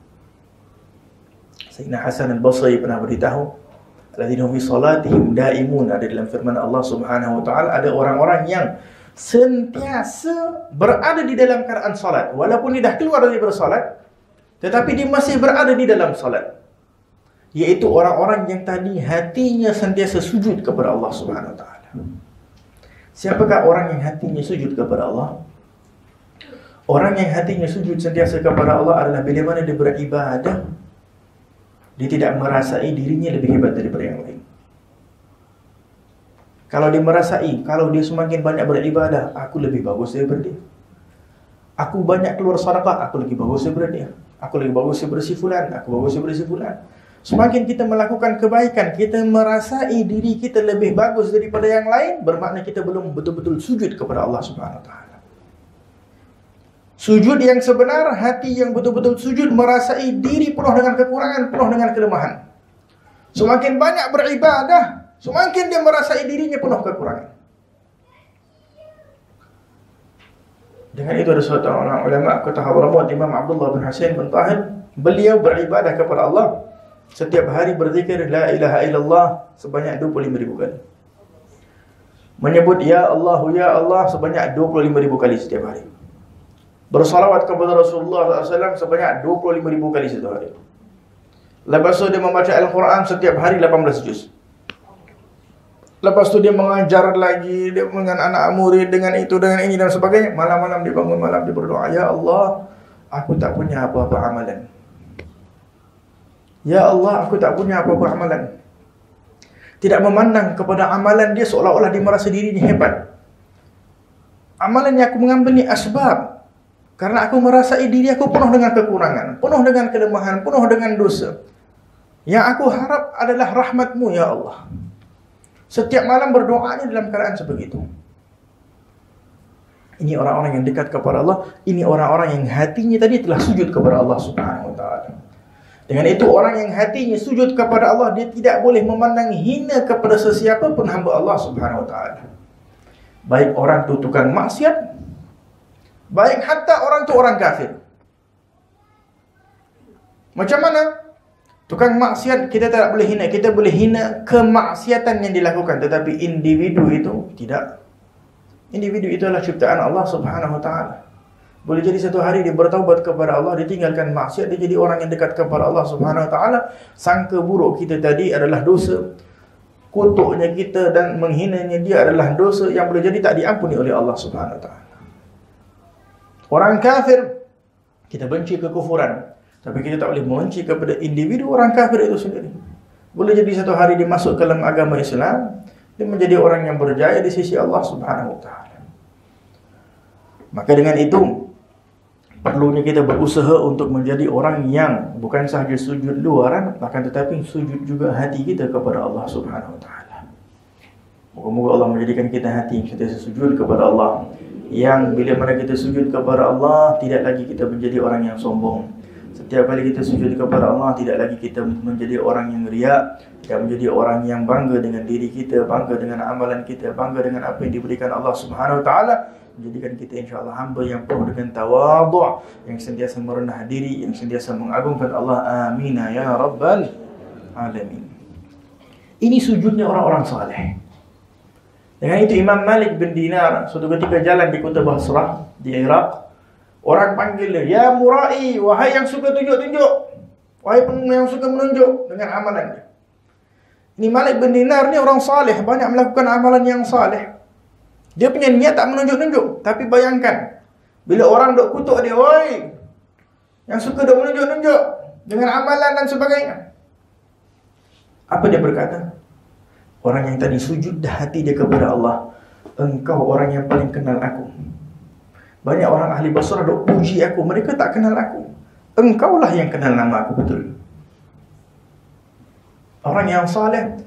Sayyidina Hasan al-Basri pernah beritahu, alladzina hum fi salatihim daimun, ada dalam firman Allah Subhanahu wa taala, ada orang-orang yang sentiasa berada di dalam keadaan salat, walaupun dia dah keluar daripada salat, tetapi dia masih berada di dalam salat. Iaitu orang-orang yang tadi hatinya sentiasa sujud kepada Allah Subhanahu wa taala. Siapakah orang yang hatinya sujud kepada Allah? Orang yang hatinya sujud sentiasa kepada Allah adalah bila mana dia beribadah, dia tidak merasai dirinya lebih hebat daripada yang lain. Kalau dia merasai, kalau dia semakin banyak beribadah, aku lebih bagus daripada dia. Aku banyak keluar sedekah, aku lebih bagus daripada dia. Aku lebih bagus daripada si fulan, aku bagus daripada si fulan. Semakin kita melakukan kebaikan, kita merasai diri kita lebih bagus daripada yang lain, bermakna kita belum betul-betul sujud kepada Allah Subhanahu wa taala. Sujud yang sebenar, hati yang betul-betul sujud, merasai diri penuh dengan kekurangan, penuh dengan kelemahan. Semakin banyak beribadah, semakin dia merasai dirinya penuh kekurangan. Dengan itu ada suatu orang ulama kota Hadramaut, Imam Abdullah bin Husain bin Tahir, beliau beribadah kepada Allah setiap hari berzikir la ilaha illallah sebanyak 25,000 kali. Menyebut ya Allah sebanyak 25,000 kali setiap hari. Bersalawat kepada Rasulullah SAW sebanyak 25,000 kali setiap hari. Lepas tu dia membaca Al-Quran setiap hari 18 juz. Lepas tu dia mengajar lagi, dia dengan anak murid, dengan itu, dengan ini dan sebagainya. Malam-malam dia bangun malam, dia berdoa, ya Allah, aku tak punya apa-apa amalan. Ya Allah, aku tak punya apa-apa amalan. Tidak memandang kepada amalan dia seolah-olah dia merasa dirinya hebat. Amalan yang aku mengambil ni asbab, karena aku merasai diri aku penuh dengan kekurangan, penuh dengan kelemahan, penuh dengan dosa. Yang aku harap adalah rahmat-Mu ya Allah. Setiap malam berdoanya dalam keadaan sebegitu. Ini orang-orang yang dekat kepada Allah. Ini orang-orang yang hatinya tadi telah sujud kepada Allah Subhanahu wa taala. Dengan itu orang yang hatinya sujud kepada Allah, dia tidak boleh memandang hina kepada sesiapa pun hamba Allah Subhanahu wa taala. Baik orang itu tukang maksiat, baik hatta orang itu orang kafir. Macam mana? Tukang maksiat kita tak boleh hina. Kita boleh hina kemaksiatan yang dilakukan, tetapi individu itu tidak. Individu itu adalah ciptaan Allah Subhanahu Wa Taala. Boleh jadi satu hari dia bertaubat kepada Allah, dia tinggalkan maksiat, dia jadi orang yang dekat kepada Allah Subhanahu Wa Taala. Sangka buruk kita tadi adalah dosa, kutuknya kita dan menghinanya dia adalah dosa yang boleh jadi tak diampuni oleh Allah Subhanahu Wa Taala. Orang kafir, kita benci kekufuran, tapi kita tak boleh membenci kepada individu orang kafir itu sendiri. Boleh jadi satu hari dia masuk ke dalam agama Islam, dia menjadi orang yang berjaya di sisi Allah Subhanahu Wa Taala. Maka dengan itu, perlunya kita berusaha untuk menjadi orang yang bukan sahaja sujud luaran, akan tetapi sujud juga hati kita kepada Allah Subhanahu Wa Taala. Moga-moga Allah menjadikan kita hati yang sentiasa sujud kepada Allah, yang bila mana kita sujud kepada Allah, tidak lagi kita menjadi orang yang sombong. Setiap kali kita sujud kepada Allah, tidak lagi kita menjadi orang yang riak, tidak menjadi orang yang bangga dengan diri kita, bangga dengan amalan kita, bangga dengan apa yang diberikan Allah Subhanahu Wa Taala. Menjadikan kita insya-Allah hamba yang penuh dengan tawadhu', yang sentiasa merendah diri, yang sentiasa mengagungkan Allah. Amin ya rabbal alamin. Ini sujudnya orang-orang saleh. Dengan itu Imam Malik bin Dinar suatu ketika jalan di kota Basrah di Iraq, orang panggil dia, "Ya Murai, wahai yang suka tunjuk-tunjuk, wahai yang suka menunjuk dengan amalan dia." Ini Malik bin Dinar ni orang saleh, banyak melakukan amalan yang saleh. Dia punya niat tak menunjuk-nunjuk, tapi bayangkan bila orang dok kutuk dia, "Woi, yang suka dok menunjuk-nunjuk dengan amalan dan sebagainya." Apa dia berkata? Orang yang tadi sujud dah hati dia kepada Allah, "Engkau orang yang paling kenal aku." Banyak orang ahli Basrah dok puji aku, mereka tak kenal aku. Engkaulah yang kenal nama aku betul. Orang yang saleh,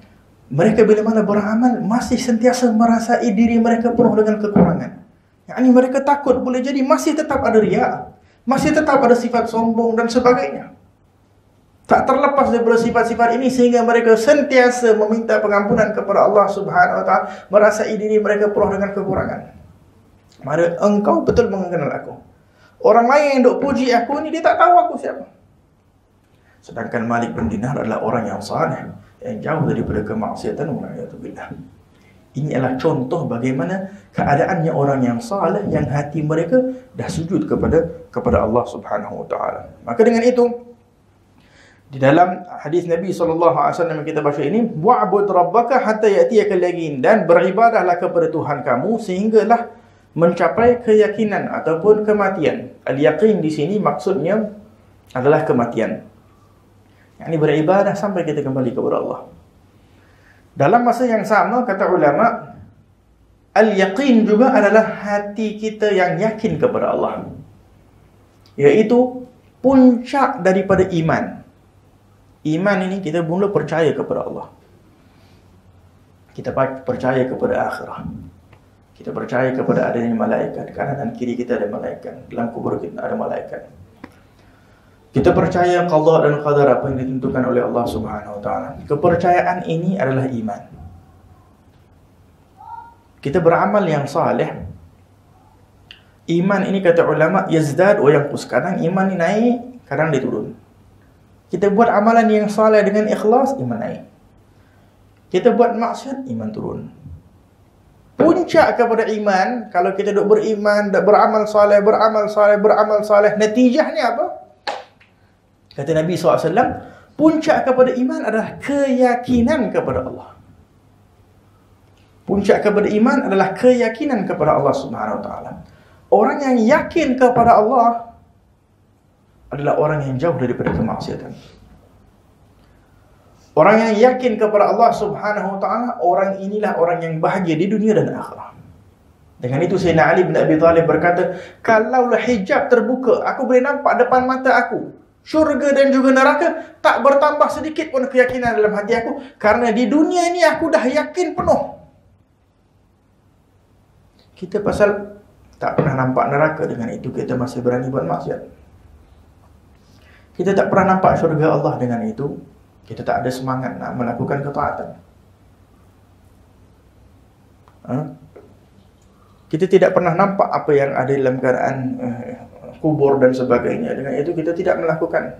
mereka bila mana beramal masih sentiasa merasai diri mereka penuh dengan kekurangan. Yakni mereka takut boleh jadi masih tetap ada riya, masih tetap ada sifat sombong dan sebagainya. Tak terlepas daripada sifat-sifat ini sehingga mereka sentiasa meminta pengampunan kepada Allah Subhanahu Wa Taala, merasai diri mereka penuh dengan kekurangan. Maka engkau betul mengenal aku. Orang lain yang duk puji aku ni, dia tak tahu aku siapa. Sedangkan Malik bin Dinar adalah orang yang saleh, yang jauh daripada kemaksiatan. Ini adalah contoh bagaimana keadaannya orang yang saleh, yang hati mereka dah sujud kepada Allah Subhanahu Wa Taala. Maka dengan itu, di dalam hadis Nabi SAW yang kita baca ini, "Wa'bud rabbaka hatta ya'tiyakal yaqin," dan beribadahlah kepada Tuhan kamu sehinggalah mencapai keyakinan ataupun kematian. Al-yaqin di sini maksudnya adalah kematian. Yakni beribadah sampai kita kembali kepada Allah. Dalam masa yang sama, kata ulama, al-yaqin juga adalah hati kita yang yakin kepada Allah, iaitu puncak daripada iman. Iman ini kita mula percaya kepada Allah, kita percaya kepada akhirat, kita percaya kepada adanya malaikat. Kanan dan kiri kita ada malaikat, dalam kubur kita ada malaikat. Kita percaya qada dan qadar, apa yang ditentukan oleh Allah Subhanahu Wa Taala. Kepercayaan ini adalah iman. Kita beramal yang saleh. Iman ini kata ulama yazdad wa yanqus. Kadang iman ini naik, kadang dia turun. Kita buat amalan yang saleh dengan ikhlas, iman naik. Kita buat maksiat, iman turun. Puncak kepada iman, kalau kita duk beriman, beramal saleh, beramal saleh, natijahnya apa? Kata Nabi SAW, puncak kepada iman adalah keyakinan kepada Allah. Puncak kepada iman adalah keyakinan kepada Allah Subhanahu Wa Taala. Orang yang yakin kepada Allah adalah orang yang jauh daripada kemaksiatan. Orang yang yakin kepada Allah Subhanahu Wa Taala, orang inilah orang yang bahagia di dunia dan akhirat. Dengan itu Sayyidina Ali bin Abi Thalib berkata, "Kalaulah hijab terbuka, aku boleh nampak depan mata aku syurga dan juga neraka, tak bertambah sedikit pun keyakinan dalam hati aku, karena di dunia ini aku dah yakin penuh." Kita pasal tak pernah nampak neraka, dengan itu kita masih berani buat maksiat. Kita tak pernah nampak syurga Allah, dengan itu kita tak ada semangat nak melakukan ketaatan. Kita tidak pernah nampak apa yang ada dalam keadaan kubur dan sebagainya, dengan itu kita tidak melakukan.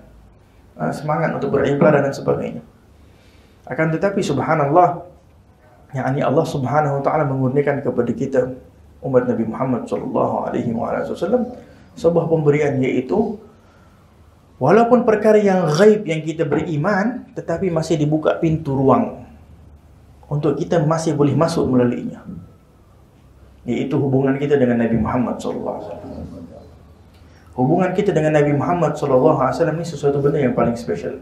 semangat untuk beribadah dan sebagainya. Akan tetapi subhanallah, yakni Allah Subhanahu wa taala mengurniakan kepada kita umat Nabi Muhammad sallallahu alaihi wasallam sebuah pemberian, yaitu walaupun perkara yang ghaib yang kita beriman, tetapi masih dibuka pintu ruang untuk kita masih boleh masuk melaluinya, yaitu hubungan kita dengan Nabi Muhammad sallallahu alaihi wasallam. Hubungan kita dengan Nabi Muhammad sallallahu alaihi wasallam ini sesuatu benda yang paling spesial,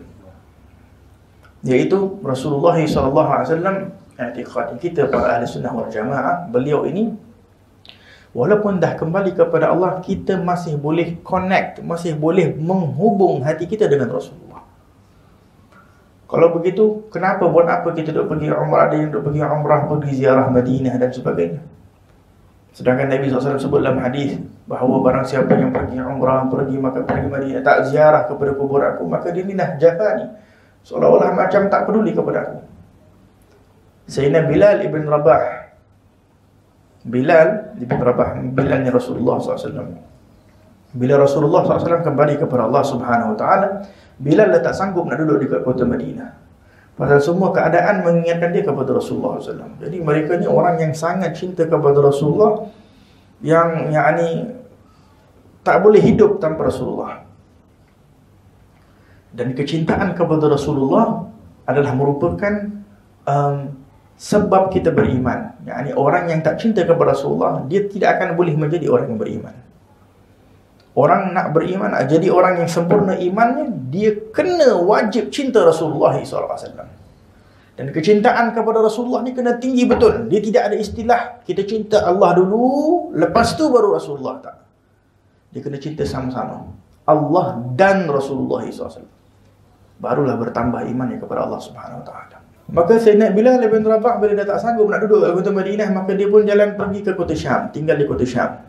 yaitu Rasulullah sallallahu alaihi wasallam. I'tiqad kita para ahli sunnah wal jamaah, beliau ini walaupun dah kembali kepada Allah, kita masih boleh connect, masih boleh menghubung hati kita dengan Rasulullah. Kalau begitu, kenapa buat apa kita duk pergi umrah, ada yang duk pergi umrah, pergi ziarah Madinah dan sebagainya. Sedangkan Nabi SAW sebut dalam hadis bahawa barang siapa yang pergi umrah, pergi Madinah, tak ziarah kepada kubur aku, maka dia ni dah jafani, seolah-olah macam tak peduli kepada aku. Sayyidina Bilal ibn Rabah, Bilalnya Rasulullah SAW. Bila Rasulullah SAW kembali kepada Allah Subhanahu wa taala, Bilal dah tak sanggup nak duduk di kota Madinah. Pasal semua keadaan mengingatkan dia kepada Rasulullah SAW. Jadi mereka ni orang yang sangat cinta kepada Rasulullah, yang yakni tak boleh hidup tanpa Rasulullah. Dan kecintaan kepada Rasulullah adalah merupakan sebab kita beriman. Yakni orang yang tak cinta kepada Rasulullah, dia tidak akan boleh menjadi orang yang beriman. Orang nak beriman, nak jadi orang yang sempurna imannya, dia kena wajib cinta Rasulullah SAW. Dan kecintaan kepada Rasulullah ni kena tinggi betul. Dia tidak ada istilah kita cinta Allah dulu, lepas tu baru Rasulullah, tak. Dia kena cinta sama-sama, Allah dan Rasulullah SAW. Barulah bertambah imannya kepada Allah Subhanahu wa taala. Maka Sayyidina Bilal bin Rabah bila dah tak sanggup nak duduk di kota Madinah, maka dia pun jalan pergi ke kota Syam, tinggal di kota Syam.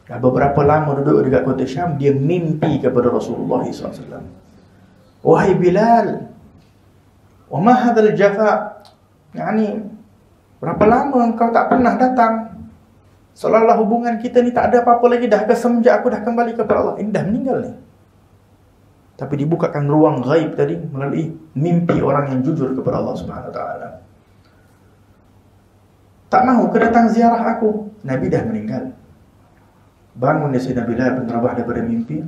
Dah beberapa lama duduk dekat kota Syam, dia mimpi kepada Rasulullah SAW. Wahai Bilal, wa ma hadzal jafa? Yani, berapa lama engkau tak pernah datang? Seolah-olah hubungan kita ni tak ada apa-apa lagi dah, semenjak aku dah kembali kepada Allah. Ini dah meninggal ni. Tapi dibukakan ruang ghaib tadi melalui mimpi orang yang jujur kepada Allah Subhanahu wa taala. Tak mahu kedatang ziarah aku, Nabi dah meninggal. Bangun dia Sayyidina Bilal bin Rabah daripada mimpi,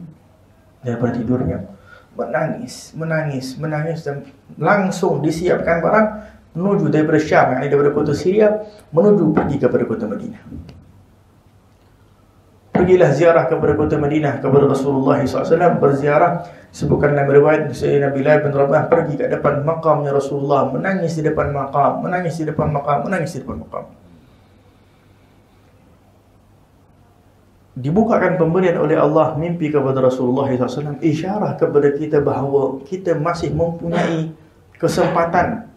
daripada tidurnya, menangis dan langsung disiapkan barang menuju daripada Syam, yang daripada kota Syria menuju pergi kepada kota Madinah. Pergilah ziarah kepada kota Madinah kepada Rasulullah SAW, berziarah. Sebutkan dalam riwayat Sayyidina Bilal bin Rabah pergi ke depan makamnya Rasulullah, menangis di depan makam, menangis di depan makam, menangis di depan makam. Dibukakan pemberian oleh Allah mimpi kepada Rasulullah SAW, isyarah kepada kita bahawa kita masih mempunyai kesempatan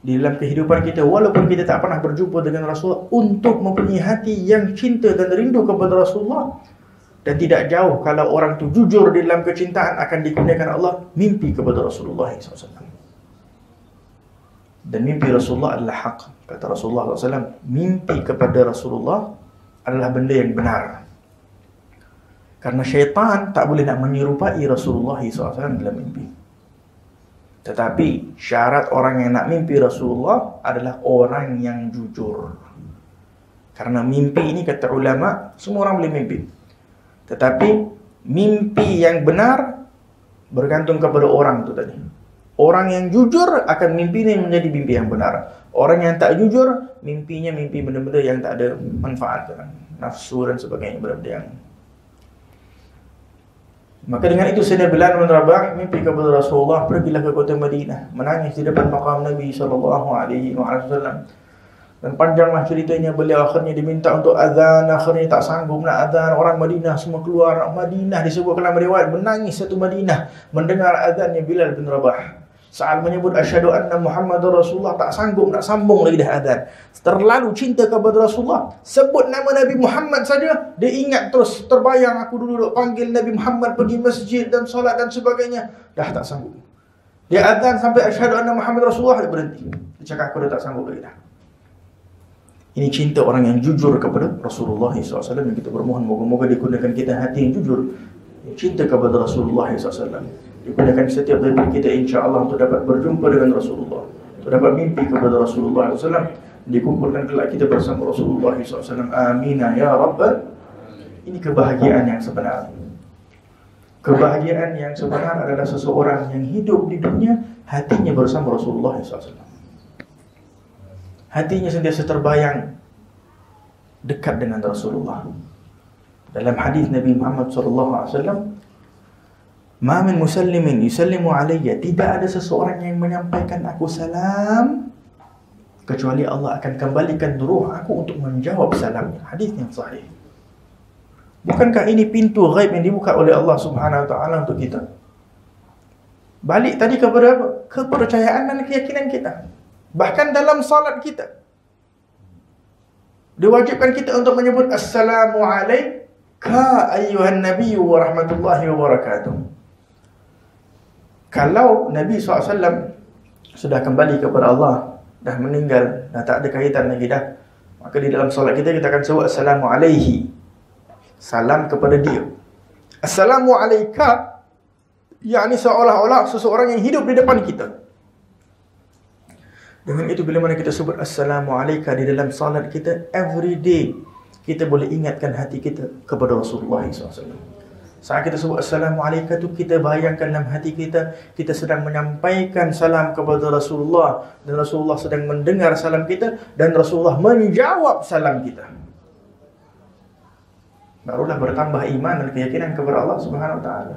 di dalam kehidupan kita, walaupun kita tak pernah berjumpa dengan Rasulullah, untuk mempunyai hati yang cinta dan rindu kepada Rasulullah. Dan tidak jauh kalau orang tu jujur di dalam kecintaan, akan dikurniakan Allah mimpi kepada Rasulullah SAW. Dan mimpi Rasulullah adalah hak. Kata Rasulullah SAW, mimpi kepada Rasulullah adalah benda yang benar. Karena syaitan tak boleh nak menyerupai Rasulullah SAW dalam mimpi. Tetapi syarat orang yang nak mimpi Rasulullah adalah orang yang jujur. Karena mimpi ini, kata ulama, semua orang boleh mimpi. Tetapi mimpi yang benar bergantung kepada orang tu tadi. Orang yang jujur akan mimpinya menjadi mimpi yang benar. Orang yang tak jujur, mimpinya mimpi benda-benda yang tak ada manfaat, nafsu dan sebagainya, benda-benda yang. Maka dengan itu Sayyidina Bilal bin Rabah mimpi kepada Rasulullah, pergilah ke kota Madinah, menangis di depan makam Nabi SAW. Dan panjanglah ceritanya, beliau akhirnya diminta untuk azan, akhirnya tak sanggup nak azan. Orang Madinah semua keluar. Madinah disebutkan dalam riwayat, menangis satu Madinah mendengar azannya Bilal bin Rabah. Saat menyebut asyhadu anna Muhammadar Rasulullah, tak sanggup nak sambung lagi dah azan. Terlalu cinta kepada Rasulullah, sebut nama Nabi Muhammad saja, dia ingat terus, terbayang, aku dulu duk panggil Nabi Muhammad pergi masjid dan solat dan sebagainya. Dah tak sanggup. Dia azan sampai asyhadu anna Muhammadar Rasulullah, dia berhenti. Dia cakap, aku dah tak sanggup lagi dah. Ini cinta orang yang jujur kepada Rasulullah SAW, yang kita bermohon moga-moga dikurniakan kita hati yang jujur, cinta kepada Rasulullah SAW. digunakan setiap dari kita insya-Allah untuk dapat berjumpa dengan Rasulullah, untuk dapat mimpi kepada Rasulullah SAW, dikumpulkan kelak kita bersama Rasulullah SAW. Amin ya Rabbal. Ini kebahagiaan yang sebenar. Kebahagiaan yang sebenar adalah seseorang yang hidup di dunia hatinya bersama Rasulullah SAW. Hatinya sentiasa terbayang dekat dengan Rasulullah. Dalam hadis Nabi Muhammad SAW, "Ma min musallimin yusallimu alayya", tidak ada seseorang yang menyampaikan aku salam kecuali Allah akan kembalikan ruh aku untuk menjawab salamnya. Hadis yang sahih. Bukankah ini pintu ghaib yang dibuka oleh Allah Subhanahu wa taala untuk kita? Balik tadi kepada apa? Kepercayaan dan keyakinan kita. Bahkan dalam salat kita diwajibkan kita untuk menyebut assalamu alayka ayyuhan nabiyyu wa rahmatullahi wa barakatuh. Kalau Nabi SAW sudah kembali kepada Allah, dah meninggal, dah tak ada kaitan lagi dah, maka di dalam solat kita akan sebut assalamu alaihi, salam kepada dia. Assalamu alayka, yakni seolah-olah seseorang yang hidup di depan kita. Dengan itu bila mana kita sebut assalamu alayka di dalam salat kita, every day kita boleh ingatkan hati kita kepada Rasulullah SAW. Saat kita sebut assalamu alayka tu, kita bayangkan dalam hati kita, kita sedang menyampaikan salam kepada Rasulullah, dan Rasulullah sedang mendengar salam kita, dan Rasulullah menjawab salam kita. Barulah bertambah iman dan keyakinan kepada Allah Subhanahu wa taala.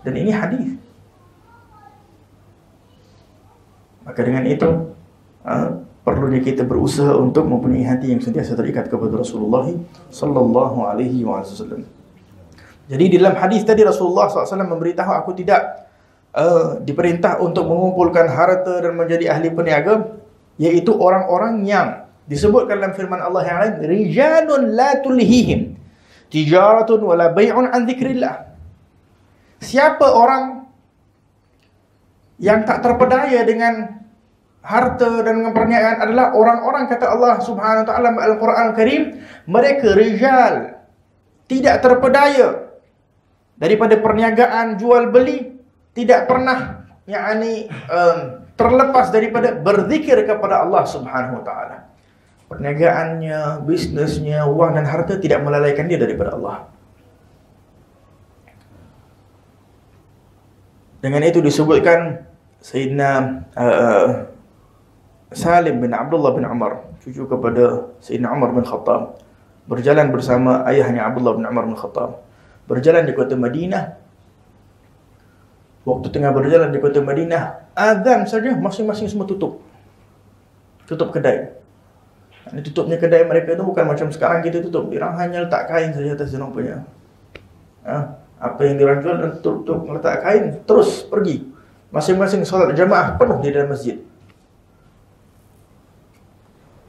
Dan ini hadis. Maka dengan itu perlunya kita berusaha untuk mempunyai hati yang sentiasa terikat kepada Rasulullah sallallahu alaihi wasallam. Jadi di dalam hadis tadi Rasulullah SAW memberitahu, aku tidak diperintah untuk mengumpulkan harta dan menjadi ahli peniaga, yaitu orang-orang yang disebutkan dalam firman Allah yang lain, rijalun la tulhihim tijaratun wala bai'un an dzikrillah. Siapa orang yang tak terpedaya dengan harta dan dengan perniagaan adalah orang-orang, kata Allah Subhanahu wa taala dalam Al-Quran Al-Karim, mereka rijal, tidak terpedaya daripada perniagaan jual beli, tidak pernah terlepas daripada berzikir kepada Allah Subhanahu wa taala. Perniagaannya, bisnesnya, wang dan harta tidak melalaikan dia daripada Allah. Dengan itu disebutkan Sayyidina Salim bin Abdullah bin Umar, cucu kepada Sayyidina Umar bin Khattab, berjalan bersama ayahnya Abdullah bin Umar bin Khattab, berjalan di kota Madinah. Waktu tengah berjalan di kota Madinah, azan saja masing-masing semua tutup kedai. Ini tutupnya kedai mereka itu bukan macam sekarang kita tutup, diorang hanya letak kain saja atas diorang punya. Apa yang diorang jual dan tutup, letak kain, terus pergi. Masing-masing solat jamaah penuh di dalam masjid.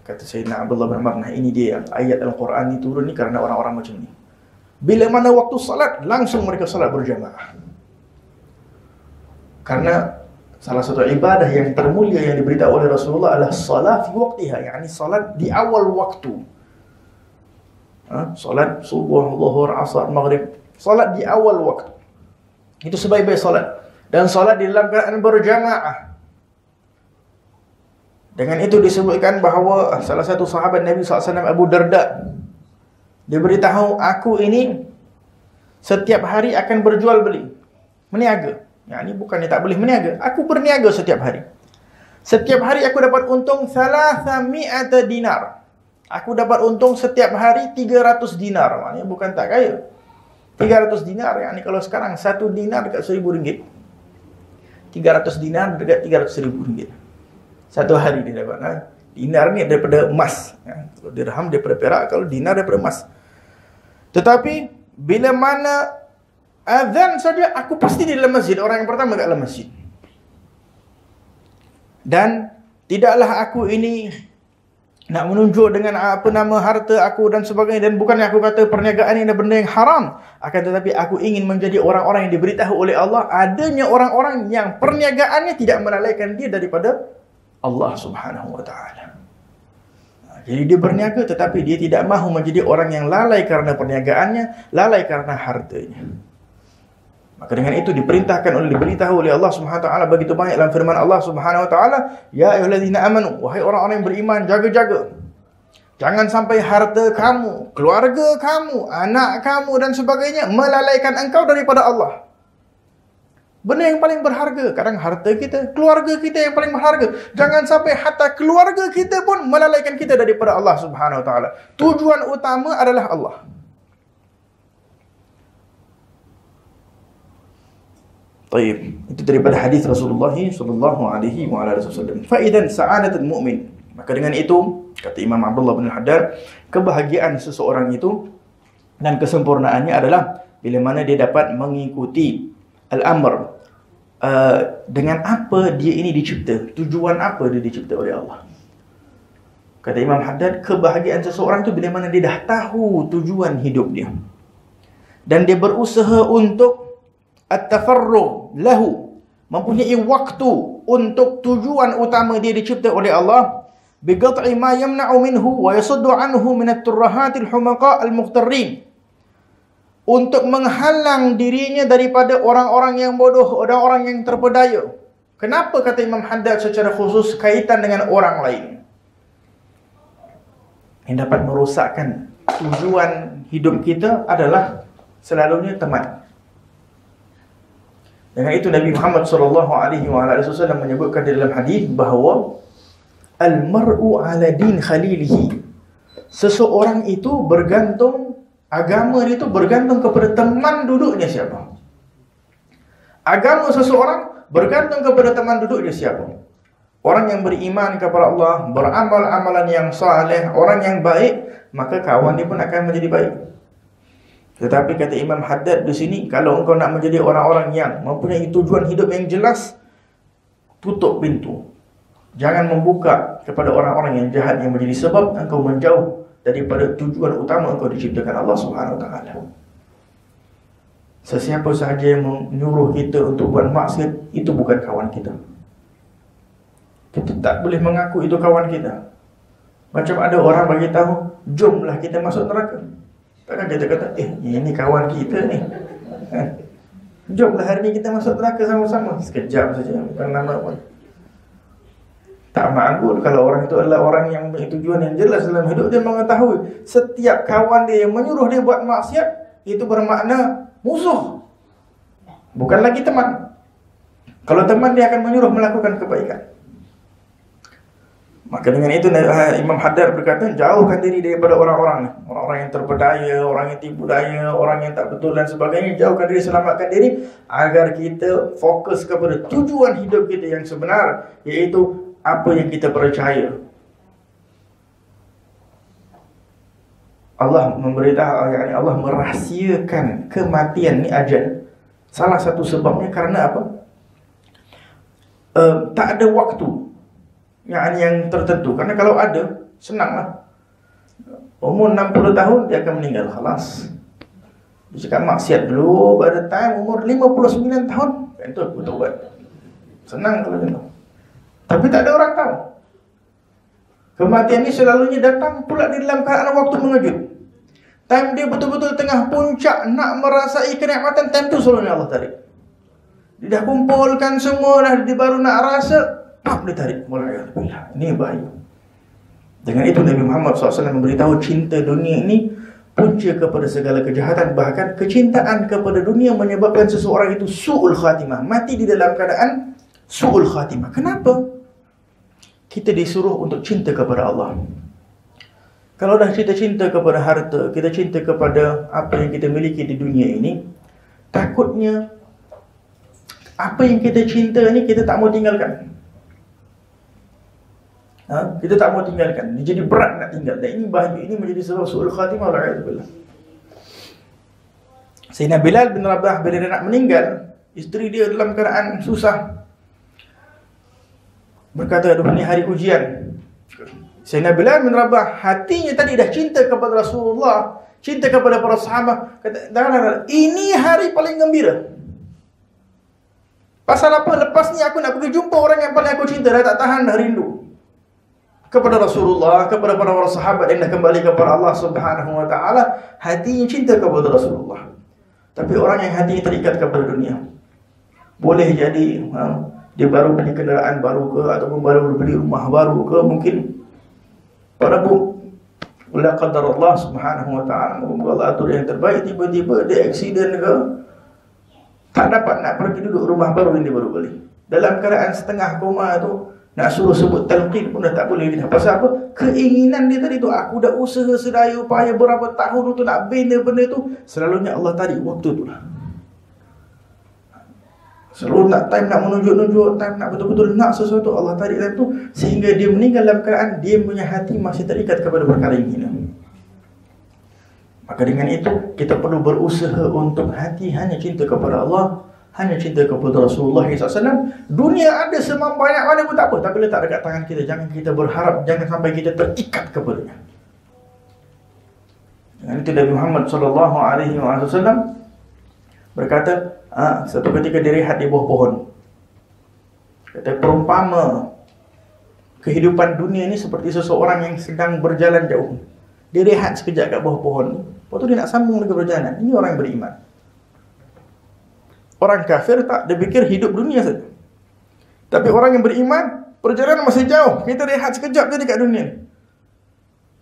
Kata Sayyidina Abdullah bin Umar, nah ini dia ayat Al-Quran ini turun ni karena orang-orang macam ni. Bila mana waktu salat, langsung mereka salat berjamaah. Karena salah satu ibadah yang termulia yang diberitahu oleh Rasulullah adalah salat fi waqtiha, yakni salat di awal waktu. Salat subuh, zuhur, asar, maghrib, salat di awal waktu. Itu sebaik-baik salat. Dan salat di dalam keadaan berjamaah. Dengan itu disebutkan bahawa salah satu sahabat Nabi SAW, Abu Darda, dia beritahu, aku ini setiap hari akan berjual beli, meniaga. Ini bukannya tak boleh meniaga, aku berniaga setiap hari. Setiap hari aku dapat untung 300 dinar. Aku dapat untung setiap hari 300 dinar. Maknanya bukan tak kaya. 300 dinar, kalau sekarang 1 dinar dekat RM1,000. 300 dinar dekat RM300,000. Satu hari dia dapat. Dinar ni daripada emas. Kalau dirham daripada perak, kalau dinar daripada emas. Tetapi bila mana azan saja, aku pasti di dalam masjid, orang yang pertama kat dalam masjid. Dan tidaklah aku ini nak menunjuk dengan harta aku dan sebagainya, dan bukannya aku kata perniagaan ini adalah benda yang haram, akan tetapi aku ingin menjadi orang-orang yang diberitahu oleh Allah adanya orang-orang yang perniagaannya tidak melalaikan dia daripada Allah Subhanahu wa taala. Jadi dia berniaga tetapi dia tidak mahu menjadi orang yang lalai karena perniagaannya, lalai karena hartanya. Maka dengan itu diberitahu oleh Allah Subhanahu wa taala begitu banyak dalam firman Allah Subhanahu wa taala, ya ayyuhallazina amanu, wahai orang-orang yang beriman, jaga-jaga. Jangan sampai harta kamu, keluarga kamu, anak kamu dan sebagainya melalaikan engkau daripada Allah. Benda yang paling berharga, kadang harta kita, keluarga kita yang paling berharga. Jangan sampai hatta keluarga kita pun melalaikan kita daripada Allah Subhanahu wa taala. Tujuan utama adalah Allah. Baik, itu daripada hadis Rasulullah sallallahu alaihi wasallam. Faidan sa'adatul mu'min. Maka dengan itu, kata Imam Abdullah bin Haddad, kebahagiaan seseorang itu dan kesempurnaannya adalah bila mana dia dapat mengikuti al-amr, dengan apa dia ini dicipta, tujuan apa dia dicipta oleh Allah. Kata Imam Haddad, kebahagiaan seseorang itu bila mana dia dah tahu tujuan hidup dia dan dia berusaha untuk at-tafarrugh lahu, mempunyai waktu untuk tujuan utama dia dicipta oleh Allah, biqat'i ma yamna'u minhu wa yasuddu anhu min at-turrahatil humaqa al-mughtarrin, untuk menghalang dirinya daripada orang-orang yang bodoh, orang-orang yang terpedaya. Kenapa kata Imam Haddad secara khusus kaitan dengan orang lain yang dapat merosakkan tujuan hidup kita adalah selalunya teman. Dengan itu Nabi Muhammad SAW menyebutkan di dalam hadis bahawa al-mar'u ala din khalilihi. Seseorang itu bergantung, agama dia itu bergantung kepada teman duduknya siapa. Agama seseorang bergantung kepada teman duduknya siapa. Orang yang beriman kepada Allah, beramal amalan yang saleh, orang yang baik, maka kawan dia pun akan menjadi baik. Tetapi kata Imam Haddad di sini, kalau engkau nak menjadi orang-orang yang mempunyai tujuan hidup yang jelas, tutup pintu. Jangan membuka kepada orang-orang yang jahat yang menjadi sebab engkau menjauh daripada tujuan utama engkau diciptakan Allah Subhanahu wa taala. Sesiapa sahaja yang menyuruh kita untuk buat maksiat, itu bukan kawan kita. Kita tak boleh mengaku itu kawan kita. Macam ada orang bagi tahu, jomlah kita masuk neraka. Takkan kita kata, ini kawan kita ni. Jomlah hari ni kita masuk neraka sama-sama. Sekejap saja, bukan lama pun. Tak makbul kalau orang itu adalah orang yang mempunyai tujuan yang jelas dalam hidup. Dia mengetahui setiap kawan dia yang menyuruh dia buat maksiat, itu bermakna musuh, bukan lagi teman. Kalau teman, dia akan menyuruh melakukan kebaikan. Maka dengan itu Imam Haddad berkata, jauhkan diri daripada orang-orang ni, orang-orang yang terpedaya, orang yang tipu daya, orang yang tak betul dan sebagainya. Jauhkan diri, selamatkan diri, agar kita fokus kepada tujuan hidup kita yang sebenar, iaitu apa yang kita percaya. Allah memberitahu, Allah merahsiakan kematian ni ajal. Salah satu sebabnya karena apa? Tak ada waktu yang tertentu. Karena kalau ada, senanglah. Umur 60 tahun dia akan meninggal, khalas. Dia cakap maksiat dulu, pada time umur 59 tahun, itu bertobat. Senang kalau macam tu. Tapi tak ada orang tahu. Kematian ni selalunya datang pula di dalam keadaan waktu mengejut. Time dia betul-betul tengah puncak nak merasai kenikmatan, time tu selalunya Allah tarik. Dia dah kumpulkan semua dah, dia baru nak rasa, dia tarik. Wala'iyahulillah. Ini bahaya. Dengan itu Nabi Muhammad SAW memberitahu cinta dunia ini punca kepada segala kejahatan. Bahkan kecintaan kepada dunia menyebabkan seseorang itu su'ul khatimah, mati di dalam keadaan su'ul khatimah. Kenapa? Kita disuruh untuk cinta kepada Allah. Kalau dah kita cinta kepada harta, kita cinta kepada apa yang kita miliki di dunia ini, takutnya apa yang kita cinta ni kita tak mau tinggalkan. Kita tak mau tinggalkan. Dia jadi berat nak tinggal. Dan ini bahaya, ini menjadi sebab su'ul khatimah. Alhamdulillah. Sayyidina Bilal bin Rabah bila dia nak meninggal, isteri dia dalam keadaan susah, berkata, aduh, ini hari ujian. Sayyidina Bilal bin Rabah hatinya tadi dah cinta kepada Rasulullah, cinta kepada para sahabat. Kata, ini hari paling gembira. Pasal apa? Lepas ni aku nak pergi jumpa orang yang paling aku cinta. Dah tak tahan, dah rindu kepada Rasulullah, kepada para sahabat yang dah kembali kepada Allah Subhanahu wa taala. Hatinya cinta kepada Rasulullah. Tapi orang yang hatinya terikat kepada dunia, boleh jadi dia baru beli kenderaan baru ke, ataupun baru beli rumah baru ke, mungkin pada wala qadar Allah subhanahu wa ta'ala, Allah atur yang terbaik, tiba-tiba dia aksiden ke, tak dapat nak pergi duduk rumah baru yang dia baru beli. Dalam keadaan setengah koma tu, nak suruh sebut talqin pun dah tak boleh. Pasal apa? Keinginan dia tadi tu, aku dah usaha sedaya upaya berapa tahun tu nak bina benda tu, selalunya Allah tarik waktu tu lah. Selalu nak time nak menunjuk-nunjuk, time nak betul-betul nak sesuatu, Allah tarik time tu, sehingga dia meninggal dalam keadaan dia punya hati masih terikat kepada perkara yang hina. Maka dengan itu, kita perlu berusaha untuk hati hanya cinta kepada Allah, hanya cinta kepada Rasulullah SAW. Dunia ada sebanyak mana pun tak apa, tapi letak dekat tangan kita. Jangan kita berharap, jangan sampai kita terikat kepadanya. Dengan itu Nabi Muhammad SAW berkata, satu ketika dia rehat di bawah pohon. Kata, perumpama kehidupan dunia ini seperti seseorang yang sedang berjalan jauh. Dia rehat sekejap kat bawah pohon. Lepas tu dia nak sambung lagi perjalanan. Ini orang yang beriman. Orang kafir tak, dia fikir hidup dunia saja. Tapi orang yang beriman, perjalanan masih jauh. Kita rehat sekejap je dekat dunia ni.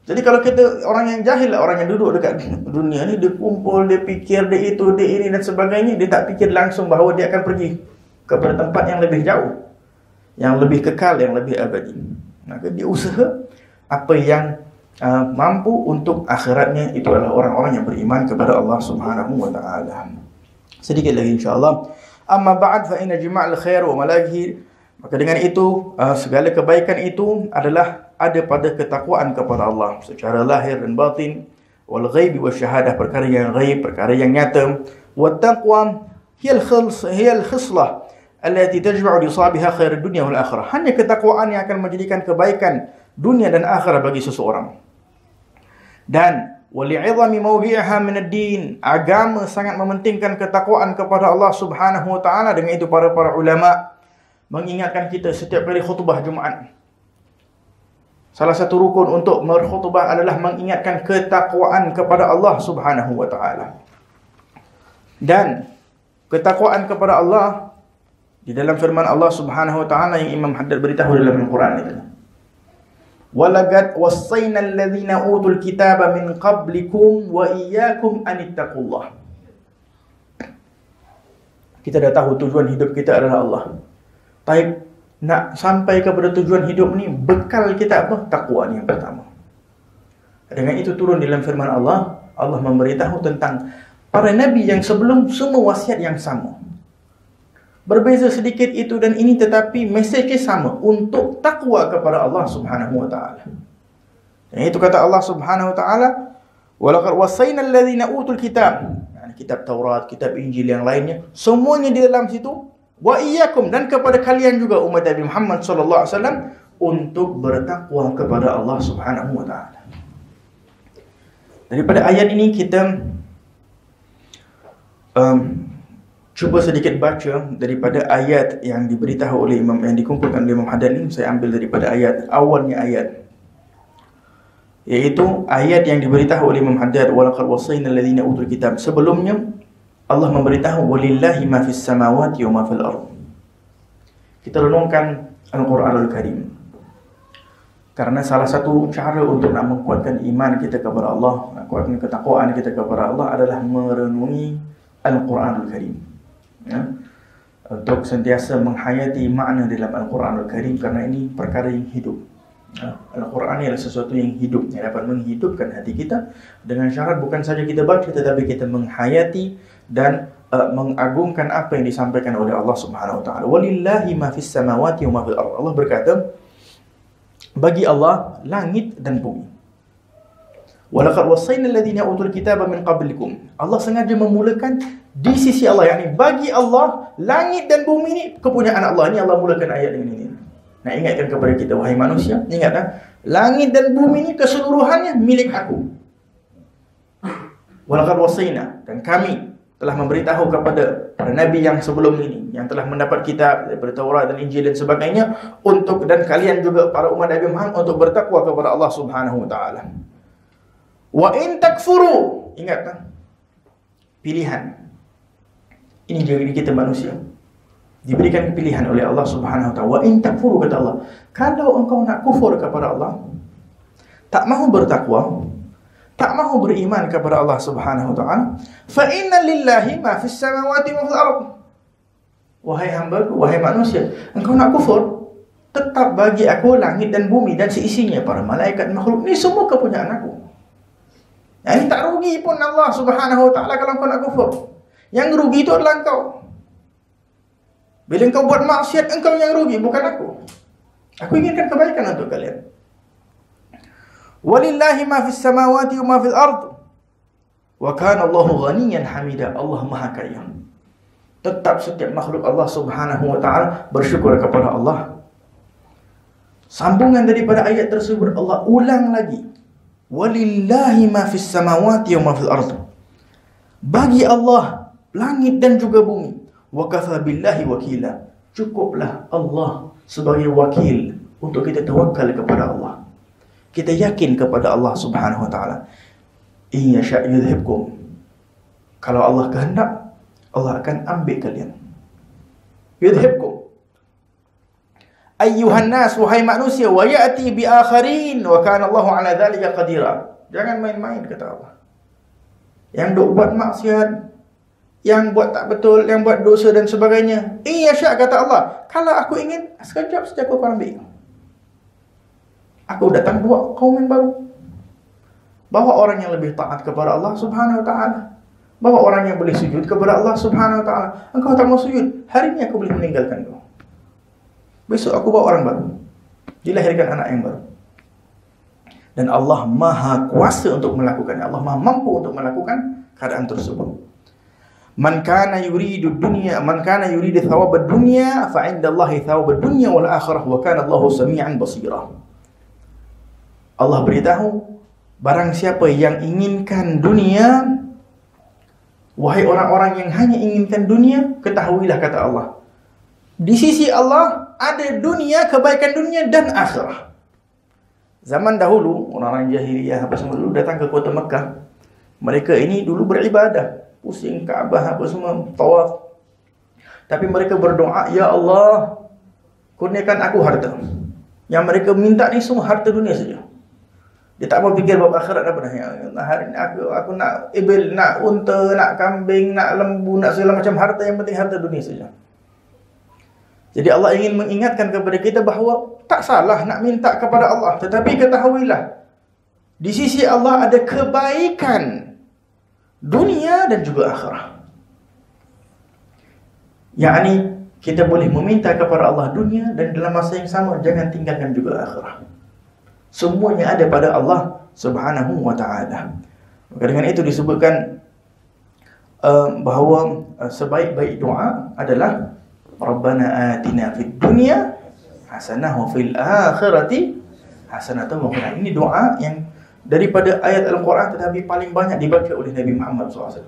Jadi kalau kita, orang yang jahil lah, orang yang duduk dekat dunia ni, dia kumpul, dia fikir, dia itu, dia ini dan sebagainya. Dia tak fikir langsung bahawa dia akan pergi kepada tempat yang lebih jauh, yang lebih kekal, yang lebih abadi. Maka dia usaha apa yang mampu untuk akhiratnya. Itu adalah orang-orang yang beriman kepada Allah Subhanahu wa ta'ala. Sedikit lagi insyaAllah. Amma ba'd fa inna jima'al khair wa malahi. Maka dengan itu, segala kebaikan itu adalah ada pada ketakwaan kepada Allah secara lahir dan batin. Wal ghaibi wa syahadah, perkara yang ghaib, perkara yang nyata. Wa taqwa hiya al-khislah allati tajma'u li sahibiha khair ad-dunya wal akhirah. Hanya ketakwaan yang akan menjadikan kebaikan dunia dan akhirat bagi seseorang. Dan wali'idhami mawdi'aha min ad-din, agama sangat mementingkan ketakwaan kepada Allah Subhanahu wa ta'ala. Dengan itu para ulama mengingatkan kita setiap kali khutbah Jumaat, salah satu rukun untuk berkhutbah adalah mengingatkan ketakwaan kepada Allah Subhanahu wa ta'ala. Dan ketakwaan kepada Allah di dalam firman Allah Subhanahu wa ta'ala yang Imam Haddad beritahu dalam Al-Quran itu, walaqad wassayna alladhina utul kitaba min qablikum wa iyyakum an ittaqullah. Kita dah tahu tujuan hidup kita adalah Allah. Baik, nak sampai kepada tujuan hidup ni, bekal kita apa? Takwa ni yang pertama. Dengan itu turun dalam firman Allah, Allah memberitahu tentang para nabi yang sebelum, semua wasiat yang sama. Berbeza sedikit itu dan ini, tetapi mesejnya sama, untuk takwa kepada Allah Subhanahu wa ta'ala. Dan itu kata Allah Subhanahu wa ta'ala, walaqad wassayna alladhina utul kitab, kitab Taurat, kitab Injil yang lainnya, semuanya di dalam situ, wa iyyakum, dan kepada kalian juga umat Nabi Muhammad sallallahu alaihi wasallam, untuk bertakwa kepada Allah Subhanahu wa ta'ala. Daripada ayat ini kita cuba sedikit baca daripada ayat yang diberitahu oleh Imam, yang dikumpulkan oleh Imam Haddad ini. Saya ambil daripada ayat, awalnya ayat, iaitu ayat yang diberitahu oleh Imam Haddad, walaqad wassayna alladhina utul kitab. Sebelumnya Allah memberitahu walillahi ma fis samawati wa ma fil ardh. Kita renungkan Al-Quranul Karim, karena salah satu cara untuk nak menguatkan iman kita kepada Allah, menguatkan ketakwaan kita kepada Allah adalah merenungi Al-Quranul Karim, ya? Untuk sentiasa menghayati makna dalam Al-Quranul Karim, karena ini perkara yang hidup. Al-Quran adalah sesuatu yang hidup, yang dapat menghidupkan hati kita, dengan syarat bukan saja kita baca, tetapi kita menghayati dan mengagungkan apa yang disampaikan oleh Allah Subhanahu wa ta'ala. Walillahi ma fis samawati wa ma fil ardh. Allah berkata, bagi Allah langit dan bumi. Walaqad wassayna alladhina utul kitaba min qablikum. Allah sengaja memulakan di sisi Allah, yakni bagi Allah langit dan bumi ini kepunyaan Allah. Ini Allah mulakan ayat ini. Nak ingatkan kepada kita, wahai manusia, ingatlah, langit dan bumi ini keseluruhannya milik aku. Walaqad wassayna, dan kami telah memberitahu kepada para nabi yang sebelum ini, yang telah mendapat kitab daripada Taurat dan Injil dan sebagainya, untuk, dan kalian juga para umat Nabi Muhammad, untuk bertakwa kepada Allah Subhanahu wa ta'ala. Wa in takfuru, ingat, pilihan. Ini jadi kita manusia. Diberikan pilihan oleh Allah Subhanahu wa taala. Wa in takfuru, kata Allah, kalau engkau nak kufur kepada Allah, tak mahu bertakwa, tak mahu beriman kepada Allah Subhanahu wa taala, fa inna lillahi ma fis samawati wa fil ardh. Wahai hamba, wahai manusia, engkau nak kufur, tetap bagi aku langit dan bumi dan seisinya, para malaikat, makhluk ni semua kepunyaan aku. Yang tak rugi pun Allah Subhanahu wa taala kalau engkau nak kufur. Yang rugi itu adalah engkau. Bila engkau buat maksiat, engkau yang rugi, bukan aku. Aku inginkan kebaikan untuk kalian. Walillahi ma fis samawati wa ma fil ardh. Wa kana Allahu ghaniyan hamida. Allah Maha Kaya. Tetap setiap makhluk Allah Subhanahu wa taala bersyukur kepada Allah. Sambungan daripada ayat tersebut Allah ulang lagi. Walillahi ma fis samawati wa ma fil ardh. Bagi Allah langit dan juga bumi. Wa kafa billahi wakila. Cukuplah Allah sebagai wakil untuk kita tawakal kepada Allah. Kita yakin kepada Allah Subhanahu wa taala. In yasha' yudhibkum. Kalau Allah kehendak, Allah akan ambil kalian. Yudhibkum. Ayyuhan nas, wahai manusia, wa ya'ti bi akharin wa kana Allahu 'ala dzalika qadira. Jangan main-main, kata Allah. Yang duk buat maksiat, yang buat tak betul, yang buat dosa dan sebagainya. Iya syak, kata Allah, kalau aku ingin, sekejap saja aku akan ambil. Aku datang buat kaum yang baru. Bawa orang yang lebih taat kepada Allah Subhanahu wa taala. Bawa orang yang boleh sujud kepada Allah Subhanahu wa taala. Engkau tak mau sujud, hari ini aku boleh meninggalkan kau. Besok aku bawa orang baru. Dilahirkan anak yang baru. Dan Allah Maha kuasa untuk melakukannya. Allah Maha mampu untuk melakukan keadaan tersebut. Man kana yuridu dunya, man kana yuridu thawab ad-dunya, fa 'inda Allahi thawab ad-dunya wal akhirah wa kana Allahu sami'an basira. Allah beritahu, barang siapa yang inginkan dunia, wahai orang-orang yang hanya inginkan dunia, ketahuilah, kata Allah, di sisi Allah ada dunia, kebaikan dunia dan akhirah. Zaman dahulu, orang-orang jahiliyah apa semua dulu datang ke kota Mekah. Mereka ini dulu beribadah, pusing Kaabah apa semua, tawaf. Tapi mereka berdoa, ya Allah, kurniakan aku harta. Yang mereka minta ni semua harta dunia saja. Dia tak mau fikir bab akhirat apa dah. Hari ni aku nak ibil, nak unta, nak kambing, nak lembu, nak segala macam harta, yang penting harta dunia saja. Jadi Allah ingin mengingatkan kepada kita bahawa tak salah nak minta kepada Allah, tetapi ketahuilah, di sisi Allah ada kebaikan dunia dan juga akhirah. Yakni kita boleh meminta kepada Allah dunia, dan dalam masa yang sama jangan tinggalkan juga akhirah. Semuanya ada pada Allah Subhanahu wa ta'ala. Maka dengan itu disebutkan bahawa sebaik-baik doa adalah Rabbana atina fid dunya hasanah wa fil akhirati hasanah wa qina. Ini doa yang daripada ayat Al-Quran tetapi paling banyak dibaca oleh Nabi Muhammad SAW.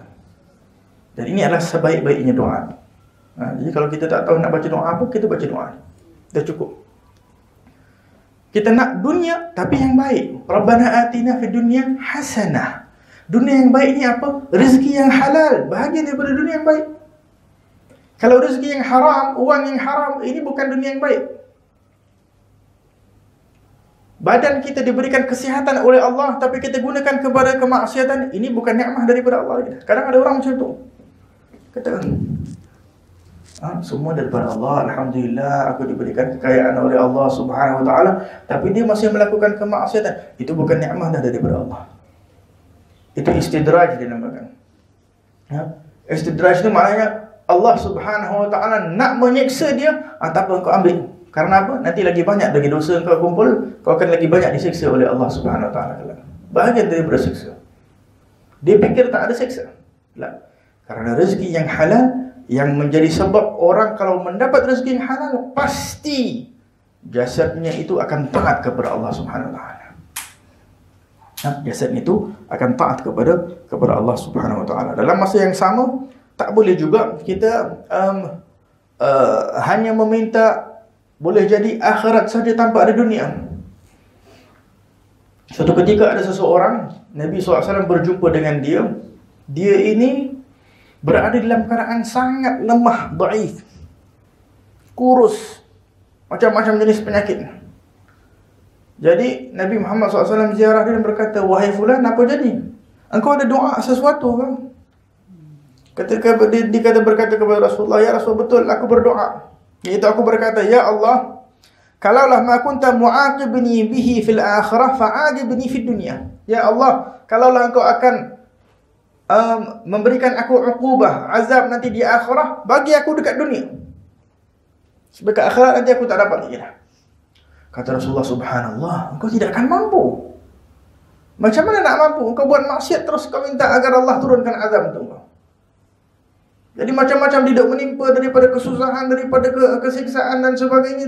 Dan ini adalah sebaik-baiknya doa. Jadi kalau kita tak tahu nak baca doa apa, kita baca doa. Dah cukup. Kita nak dunia tapi yang baik. Rabbana atina fid dunya hasanah. Dunia yang baik ni apa? Rezeki yang halal, bahagian daripada dunia yang baik. Kalau rezeki yang haram, uang yang haram, ini bukan dunia yang baik. Badan kita diberikan kesihatan oleh Allah, tapi kita gunakan kepada kemaksiatan, ini bukan nikmat daripada Allah. Kadang ada orang macam tu. Katakan, semua daripada Allah, alhamdulillah, aku diberikan kekayaan oleh Allah Subhanahu wa ta'ala, tapi dia masih melakukan kemaksiatan. Itu bukan nikmat daripada Allah. Itu istidraj dinamakan. Istidraj itu maknanya Allah Subhanahu wa ta'ala nak menyiksa dia, tak apa, kau ambil. Karena apa? Nanti lagi banyak lagi dosa kau kumpul, kau akan lagi banyak disiksa oleh Allah Subhanahu wa ta'ala. Bahagian daripada siksa. Dia fikir tak ada siksa. Karena rezeki yang halal, yang menjadi sebab orang kalau mendapat rezeki yang halal, pasti jasadnya itu akan taat kepada Allah Subhanahu wa ta'ala. Jasadnya itu akan taat kepada Allah Subhanahu wa ta'ala. Dalam masa yang sama, tak boleh juga kita hanya meminta boleh jadi akhirat saja tanpa ada dunia. Suatu ketika ada seseorang, Nabi SAW berjumpa dengan dia. Dia ini berada dalam keadaan sangat lemah, dhaif, kurus, macam-macam jenis penyakit. Jadi Nabi Muhammad SAW ziarah dia dan berkata, wahai fulan, apa jadi? Engkau ada doa sesuatu kan? Ketika dia berkata kepada Rasulullah, ya Rasul, betul, aku berdoa. Iaitu aku berkata, ya Allah, kalaulah ma kunta mu'aqibni bihi fil akhirah fa'aqibni fid dunya. Ya Allah, kalaulah engkau akan memberikan aku uqubah, azab nanti di akhirah, bagi aku dekat dunia. Sebab ke akhirat nanti aku tak dapat lagi dah. Kata Rasulullah, subhanallah, engkau tidak akan mampu. Macam mana nak mampu? Engkau buat maksiat terus kau minta agar Allah turunkan azab untuk engkau. Jadi macam-macam tidak menimpa daripada kesusahan, daripada kesiksaan dan sebagainya.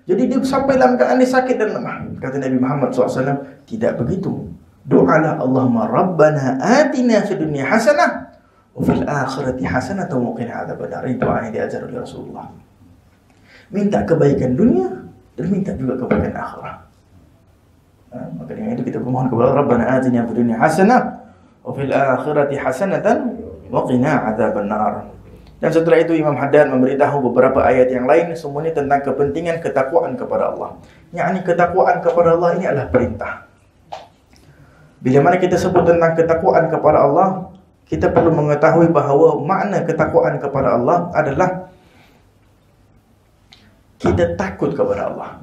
Jadi dia sampai dalam keadaan dia sakit dan lemah. Kata Nabi Muhammad SAW, tidak begitu. Doalah, Allahumma Rabbana atina fid dunya hasanah wa fil akhirati hasanah wa qina adzabannar. Itu doa yang diajar oleh Rasulullah. Minta kebaikan dunia dan minta juga kebaikan akhirat. Maka dengan itu kita bermohon kepada Rabbana atina fid dunya hasanah wa fil akhirati hasanatan wa qina adzabannar. Dan setelah itu Imam Haddad memberitahu beberapa ayat yang lain, semuanya tentang kepentingan ketakwaan kepada Allah. Yakni ketakwaan kepada Allah ini adalah perintah. Bila mana kita sebut tentang ketakwaan kepada Allah, kita perlu mengetahui bahawa makna ketakwaan kepada Allah adalah kita takut kepada Allah.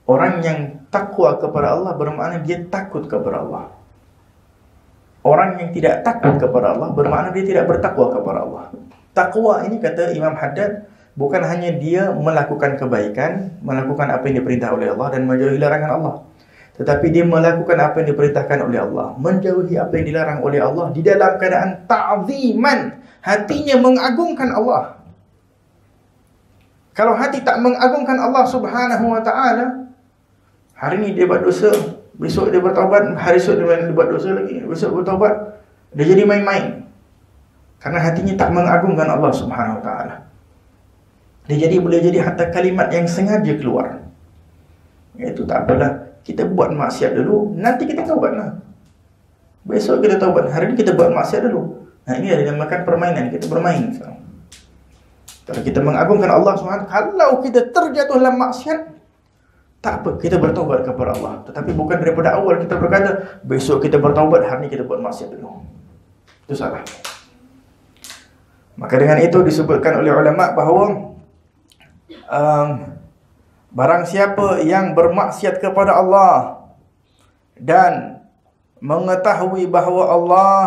Orang yang takwa kepada Allah bermakna dia takut kepada Allah. Orang yang tidak takut kepada Allah bermakna dia tidak bertakwa kepada Allah. Takwa ini, kata Imam Haddad, bukan hanya dia melakukan kebaikan, melakukan apa yang diperintah oleh Allah dan menjauhi larangan Allah, tetapi dia melakukan apa yang diperintahkan oleh Allah, menjauhi apa yang dilarang oleh Allah di dalam keadaan ta'ziman, hatinya mengagungkan Allah. Kalau hati tak mengagungkan Allah Subhanahu wa ta'ala, hari ini dia buat dosa, besok dia bertaubat, hari esok dia buat dosa lagi, besok bertaubat, dia jadi main-main. Karena hatinya tak mengagungkan Allah Subhanahu wa ta'ala. Dia boleh jadi hatta kalimat yang sengaja keluar. Itu tak apalah, kita buat maksiat dulu, nanti kita taubatlah. Besok kita taubat, hari ini kita buat maksiat dulu. Nah, ini ada dinamakan permainan, kita bermain sekarang. Kalau kita mengagungkan Allah SWT, kalau kita terjatuh dalam maksiat, tak apa, kita bertaubat kepada Allah. Tetapi bukan daripada awal kita berkata, besok kita bertaubat, hari ini kita buat maksiat dulu. Itu salah. Maka dengan itu disebutkan oleh ulama bahawa barang siapa yang bermaksiat kepada Allah dan mengetahui bahawa Allah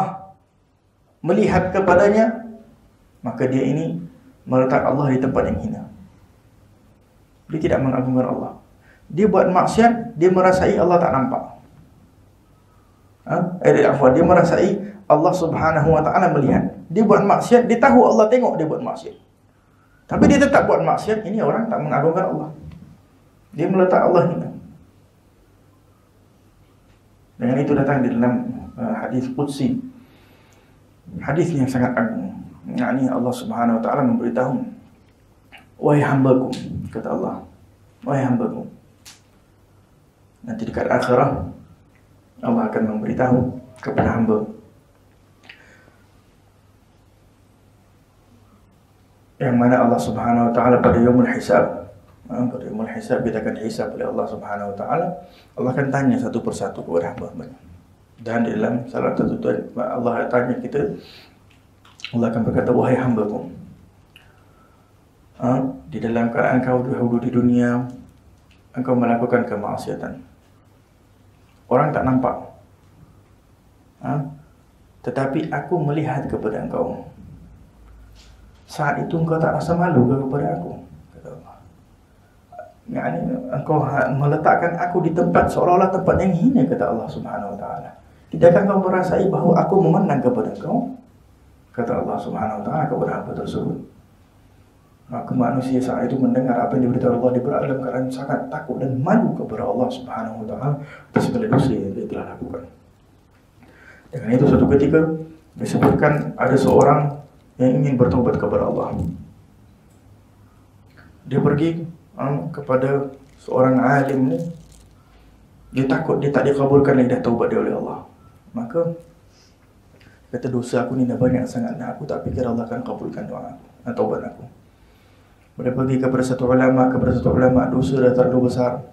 melihat kepadanya, maka dia ini meletak Allah di tempat yang hina. Dia tidak mengagungkan Allah. Dia buat maksiat, dia merasai Allah tak nampak. Dia merasai Allah Subhanahu wa ta'ala melihat. Dia buat maksiat, dia tahu Allah tengok dia buat maksiat, tapi dia tetap buat maksiat. Ini orang tak mengagungkan Allah. Dia meletak Allah hina. Dengan itu datang di dalam hadis qudsi, hadis yang sangat agung. Yakni Allah Subhanahu wa ta'ala memberitahu, wahai hambaku, kata Allah, wahai hambaku, nanti dekat akhirah Allah akan memberitahu kepada hamba yang mana Allah Subhanahu wa ta'ala pada yaumul hisab, pada yaumul hisab kita akan hisab oleh Allah Subhanahu wa ta'ala. Allah akan tanya satu persatu kepada hamba. Dan di dalam salah satu Allah tanya kita, Allah akan berkata, wahai hambaku, di dalam keadaan kau dahulu di dunia, engkau melakukan kemaksiatan. Orang tak nampak, tetapi aku melihat kepada engkau. Saat itu engkau tak rasa malu kepada aku, kata Allah. Yani engkau meletakkan aku di tempat seolah-olah tempat yang hina, kata Allah Subhanahu wa ta'ala. Tidakkah kau merasai bahawa aku memenang kepada engkau? Kata Allah Subhanahu wa ta'ala kepada hamba tersebut. Maka manusia saat itu mendengar apa yang diberitahu Allah, dia berada dalam keadaan sangat takut dan malu kepada Allah Subhanahu wa ta'ala atas segala dosa yang dia telah lakukan. Dengan itu suatu ketika disebutkan ada seorang yang ingin bertaubat kepada Allah. Dia pergi kepada seorang alim ni. Dia takut dia tak dikabulkan lidah taubat dia oleh Allah. Maka Kata dosa aku ni dah banyak sangat, aku tak fikir Allah akan kabulkan doa aku, taubat aku. Dia pergi kepada satu ulama, dosa dah terlalu besar.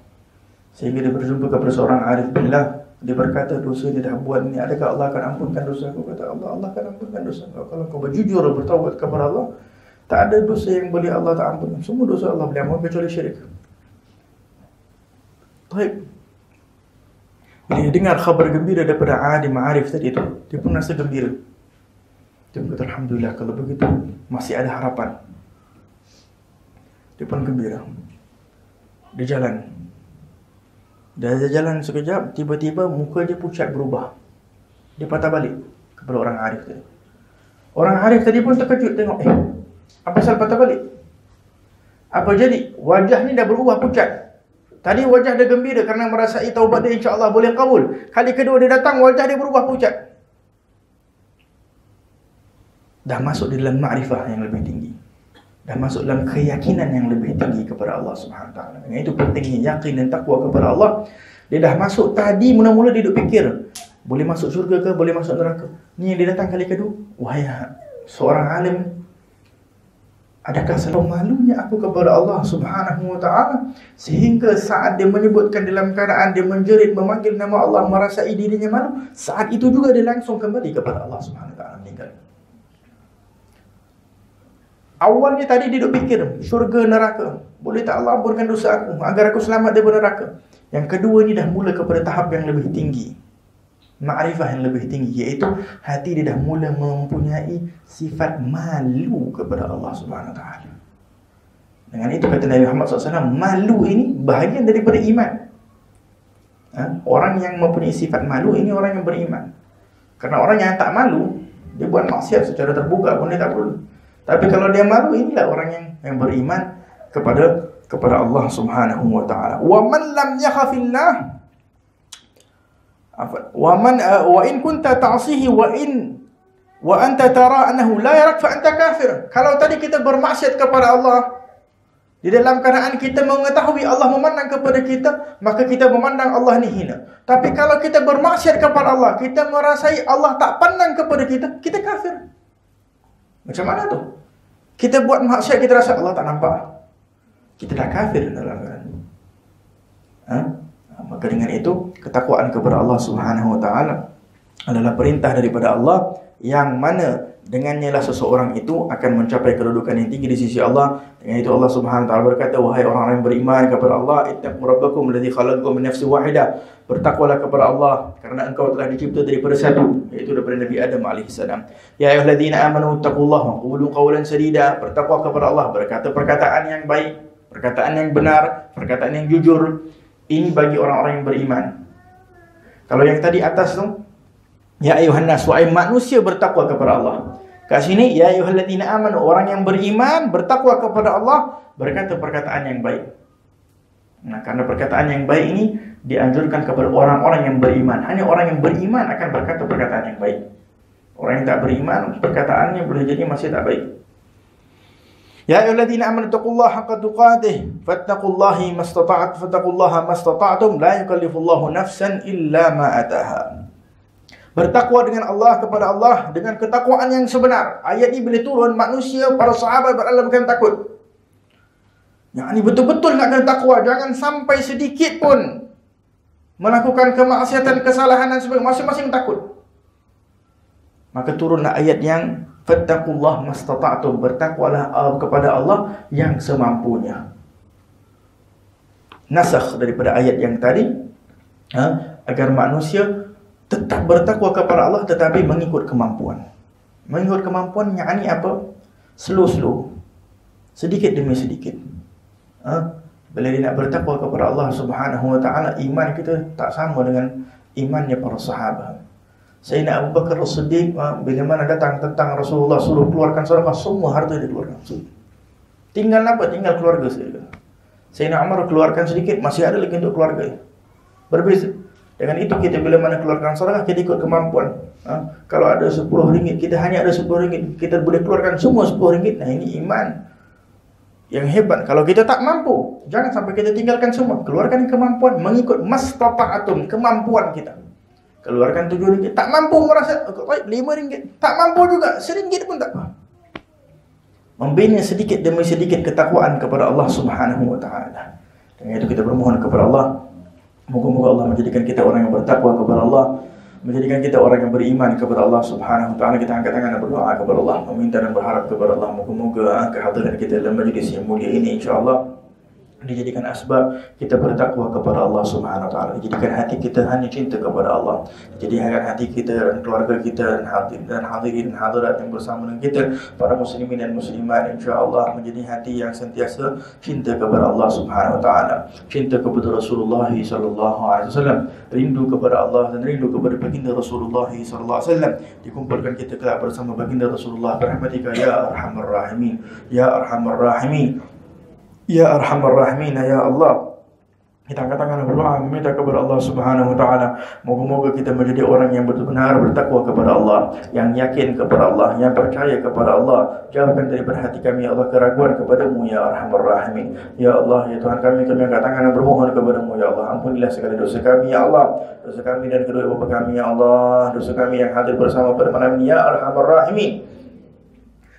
Sehingga dia berjumpa kepada seorang arif billah. Dia berkata, dosa dia dah buat ni, adakah Allah akan ampunkan dosa aku? Kata Allah akan ampunkan dosa kau. Kalau kau berjujur bertaubat kepada Allah, tak ada dosa yang boleh Allah tak ampunkan. Semua dosa Allah boleh ampunkan kecuali syirik. Baik. Bila dia dengar khabar gembira daripada alim arif tadi itu, dia pun rasa gembira. Dia berkata, alhamdulillah, kalau begitu masih ada harapan. Dia pun gembira. Dia jalan. Dia jalan sekejap, tiba-tiba muka dia pucat berubah. Dia patah balik kepada orang arif tadi. Orang arif tadi pun terkejut tengok, apa pasal patah balik? Apa jadi? Wajah ni dah berubah pucat. Tadi wajah dia gembira kerana merasai taubat dia insya-Allah boleh kabul. Kali kedua dia datang, wajah dia berubah pucat. Dah masuk di dalam ma'rifah yang lebih tinggi. Dah masuk dalam keyakinan yang lebih tinggi kepada Allah Subhanahu Wa Taala. Yang itu pentingnya yakin dan takwa kepada Allah. Dia dah masuk tadi, mula-mula dia duk fikir, boleh masuk syurga ke, boleh masuk neraka. Ni yang dia datang kali kedua, wahai seorang alim, adakah selalu malunya aku kepada Allah Subhanahu Wa Taala sehingga saat dia menyebutkan dalam keadaan dia menjerit memanggil nama Allah, merasai dirinya malu, saat itu juga dia langsung kembali kepada Allah Subhanahu Wa Taala meninggal. Awalnya tadi dia duk fikir syurga neraka, boleh tak Allah ampunkan dosa aku agar aku selamat daripada neraka. Yang kedua ni dah mula kepada tahap yang lebih tinggi, ma'rifah yang lebih tinggi, iaitu hati dia dah mula mempunyai sifat malu kepada Allah Subhanahu Wa Taala. Dengan itu kata Nabi Muhammad SAW, malu ini bahagian daripada iman. Orang yang mempunyai sifat malu ini orang yang beriman. Karena orang yang tak malu, dia buat maksiat secara terbuka pun dia tak perlu. Tapi kalau dia malu, inilah orang yang beriman kepada Allah Subhanahu Wa Taala. Wa man lam yakhafillah wa in kunta ta'sihi wa anta tara annahu la yarak fa anta kafir. Kalau tadi kita bermaksiat kepada Allah, di dalam keadaan kita mengetahui Allah memandang kepada kita, maka kita memandang Allah ni hina. Tapi kalau kita bermaksiat kepada Allah, kita merasai Allah tak pandang kepada kita, kita kafir. Macam mana tu? Kita buat maksiat, kita rasa Allah tak nampak, kita dah kafir dalam keadaan. Maka dengan itu, ketakwaan kepada Allah Subhanahu Wa Taala adalah perintah daripada Allah, yang mana dengannya lah seseorang itu akan mencapai kedudukan yang tinggi di sisi Allah. Dengan itu Allah Subhanahu Wa Taala berkata, wahai orang-orang yang beriman kepada Allah, ittaqu rabbakum alladzi khalaqakum min nafsin wahidah. Bertakwalah kepada Allah kerana engkau telah dicipta daripada satu, iaitu daripada Nabi Adam alaihissalam. Ya ayyuhalladzina amanu taqullaha wa qulu qawlan sadida. Bertakwa kepada Allah, berkata perkataan yang baik, perkataan yang benar, perkataan yang jujur. Ini bagi orang-orang yang beriman. Kalau yang tadi atas tu, ya ayuhan nas, wahai manusia bertakwa kepada Allah. Kat sini, ya ayyuhalladzina amanu, orang yang beriman bertakwa kepada Allah, berkata perkataan yang baik. Nah, karena perkataan yang baik ini dianjurkan kepada orang-orang yang beriman. Hanya orang yang beriman akan berkata perkataan yang baik. Orang yang tak beriman, perkataannya boleh jadi masih tak baik. Ya ayyuhalladzina amanu taqullaha haqqa tuqatih fattaqullaha mastata'tum la yukallifullahu nafsan illa ma ataha. Bertakwa dengan Allah kepada Allah dengan ketakwaan yang sebenar. Ayat ini bila turun, manusia, para sahabat beralih bukan takut. Yang ini betul-betul nak kena takwa, jangan sampai sedikit pun melakukan kemaksiatan, kesalahan dan sebagainya, masing-masing takut. Maka turunlah ayat yang fattaqullaha mastata'tum, bertakwalah kepada Allah yang semampunya. Nasakh daripada ayat yang tadi, agar manusia tetap bertakwa kepada Allah tetapi mengikut kemampuan. Mengikut kemampuan yakni apa? Slow-slow, sedikit demi sedikit. Bila dia nak bertakwa kepada Allah Subhanahu Wa Taala, iman kita tak sama dengan imannya para sahabat. Sayyidina Abu Bakar As-Siddiq, bila mana datang tentang Rasulullah suruh keluarkan sedekah, semua harta dia keluarkan. Tinggal apa? Tinggal keluarga saja. Sayyidina Umar keluarkan sedikit, masih ada lagi untuk keluarga. Berbeza. Dengan itu kita bila mana keluarkan sedekah, kita ikut kemampuan. Kalau ada RM10, kita hanya ada RM10, kita boleh keluarkan semua RM10. Nah, ini iman yang hebat. Kalau kita tak mampu, jangan sampai kita tinggalkan semua. Keluarkan kemampuan mengikut mastata'tum, kemampuan kita. Keluarkan RM7. Tak mampu merasa, baik RM5. Tak mampu juga, RM1 pun tak apa. Membina sedikit demi sedikit ketakwaan kepada Allah Subhanahu wa taala. Dengan itu kita bermohon kepada Allah, moga-moga Allah menjadikan kita orang yang bertakwa kepada Allah, menjadikan kita orang yang beriman kepada Allah Subhanahu wa taala. Kita angkat tangan dan berdoa kepada Allah, meminta dan berharap kepada Allah, moga-moga kehadiran kita dalam majlis yang mulia ini insyaallah dijadikan asbab kita bertakwa kepada Allah Subhanahu wa taala, dijadikan hati kita hanya cinta kepada Allah, dijadikan hati kita dan keluarga kita dan hadirin hadirat yang bersama dengan kita, para muslimin dan muslimat insyaallah menjadi hati yang sentiasa cinta kepada Allah Subhanahu wa taala, cinta kepada Rasulullah sallallahu alaihi wasallam, rindu kepada Allah dan rindu kepada baginda Rasulullah sallallahu alaihi wasallam. Dikumpulkan kita kelak bersama baginda Rasulullah berahmatika ya arhamar rahimin, ya arhamar rahimin, ya arhamar rahimin, ya Allah. Kita angkat tangan dan berdoa meminta kepada Allah Subhanahu wa taala, moga-moga kita menjadi orang yang benar-benar bertakwa kepada Allah, yang yakin kepada Allah, yang percaya kepada Allah. Jauhkan daripada hati kami ya Allah keraguan kepadamu ya arhamar rahimin. Ya Allah, ya Tuhan kami angkat tangan dan bermohon kepadamu ya Allah, ampunilah segala dosa kami ya Allah, dosa kami dan kedua bapa kami ya Allah, dosa kami yang hadir bersama pada malam ini ya arhamar rahimin.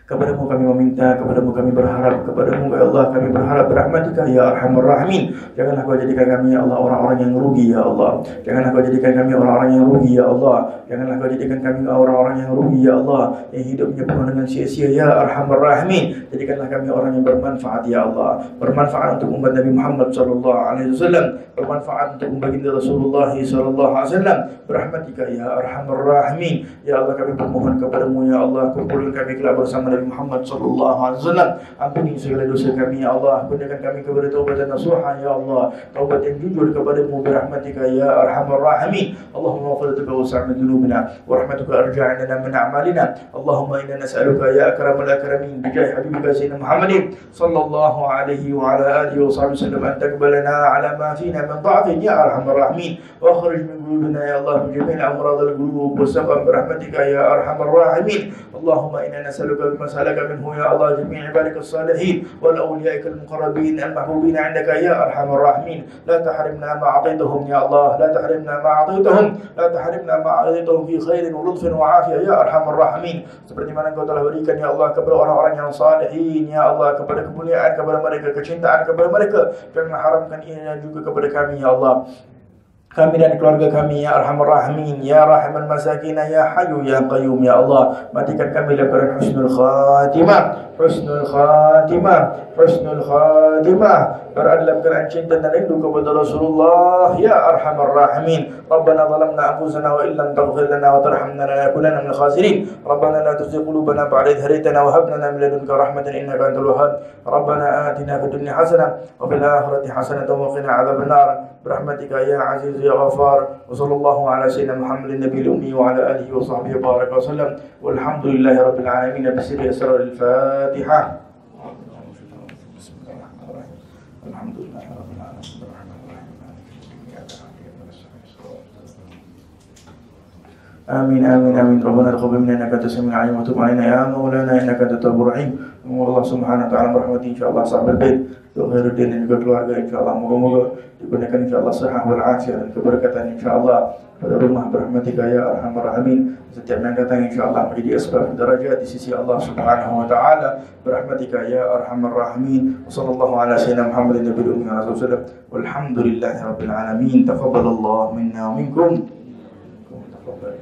Kepadamu kami meminta, kepadamu kami berharap, kepadamu ya Allah kami berharap berahmatika ya arhamar rahimin. Janganlah kau jadikan kami ya Allah orang-orang yang rugi ya Allah. Janganlah kau jadikan kami orang-orang yang rugi ya Allah. Janganlah kau jadikan kami orang-orang yang rugi ya Allah, yang hidupnya penuh dengan sia-sia ya arhamar rahimin. Jadikanlah kami orang yang bermanfaat ya Allah, bermanfaat untuk umat Nabi Muhammad sallallahu alaihi wasallam, bermanfaat untuk baginda Rasulullah sallallahu alaihi wasallam. Berahmatika ya arhamar rahimin. Ya Allah kami bermohon kepadamu ya Allah, kumpulkan kami kelak bersama Nabi Muhammad sallallahu alaihi wasallam. Ampuni segala dosa kami ya Allah, kurniakan kami kepada taubat dan nasuha ya Allah, taubat yang jujur kepadamu berahmatika ya arhamar rahimin. Allahumma ighfir lana wa'fu 'an dhunubina wa rahmatuka arja'na min a'malina. Allahumma inna nas'aluka ya akramal akramin bi jahi habibika sayyidina Muhammadin sallallahu alaihi wa ala alihi wa sahbihi wasallam an taqbalana ala ma fina min dha'fin ya arhamar rahimin wa akhrij min qulubina ya Allah min jami'il amrad al-qulub wa saqam berahmatika ya arhamar rahimin. Allahumma inna nas'aluka bima salaka minhu ya Allah jami' ibadika as-salihin wal awliyaika al-muqarrabin al-mahbubin 'indaka ya arhamar rahimin. La tahrimna ma 'ataytahum ya Allah, la tahrimna ma 'ataytahum, la tahrimna ma 'ataytahum fi khairin wa lutfin wa 'afiyah ya arhamar rahimin. Seperti mana Engkau telah berikan ya Allah kepada orang-orang yang salihin ya Allah, kepada kemuliaan kepada mereka, kecintaan kepada mereka, jangan haramkan ia juga kepada kami ya Allah, kami dan keluarga kami ya arhamar rahimin, ya rahiman masakin, ya hayyu ya qayyum ya Allah. Matikan kami dalam keadaan husnul khatimah, husnul khatimah, husnul khatimah, berada dalam keadaan cinta dan rindu kepada Rasulullah ya arhamar rahimin. Rabbana zalamna anfusana wa illam taghfir lana wa tarhamna lanakunanna minal khasirin. Rabbana la tuzigh qulubana ba'da idh hadaytana wa hab lana min ladunka rahmatan innaka antal wahhab. Rabbana atina fid dunya hasanah wa fil akhirati hasanah wa qina adzaban nar. Birahmatika ya aziz ya ghafar. Wa sallallahu ala sayyidina Muhammadin nabiyil ummi wa ala alihi wa sahbihi baraka wa sallam. Walhamdulillahi rabbil alamin. Bisri asraril Fatihah. Alhamdulillahi rabbil alamin. آمين آمين آمين. ربنا تقبل منا إنك أنت السميع العليم وتب علينا يا مولانا إنك أنت التواب الرحيم. Allah Subhanahu wa taala merahmati insyaallah sahabat bait, Khairuddin dan juga keluarga insyaallah, moga-moga diberikan insyaallah sehat wal afiat dan keberkatan insyaallah pada rumah berahmatika ya arhamar rahimin. Setiap yang datang insyaallah menjadi asbab darajat di sisi Allah Subhanahu wa taala berahmatika ya arhamar rahimin. Wassallallahu ala sayyidina Muhammadin nabiyil ummi wa rasulillah. Walhamdulillahi rabbil alamin. Taqabbalallahu minna wa minkum. Taqabbal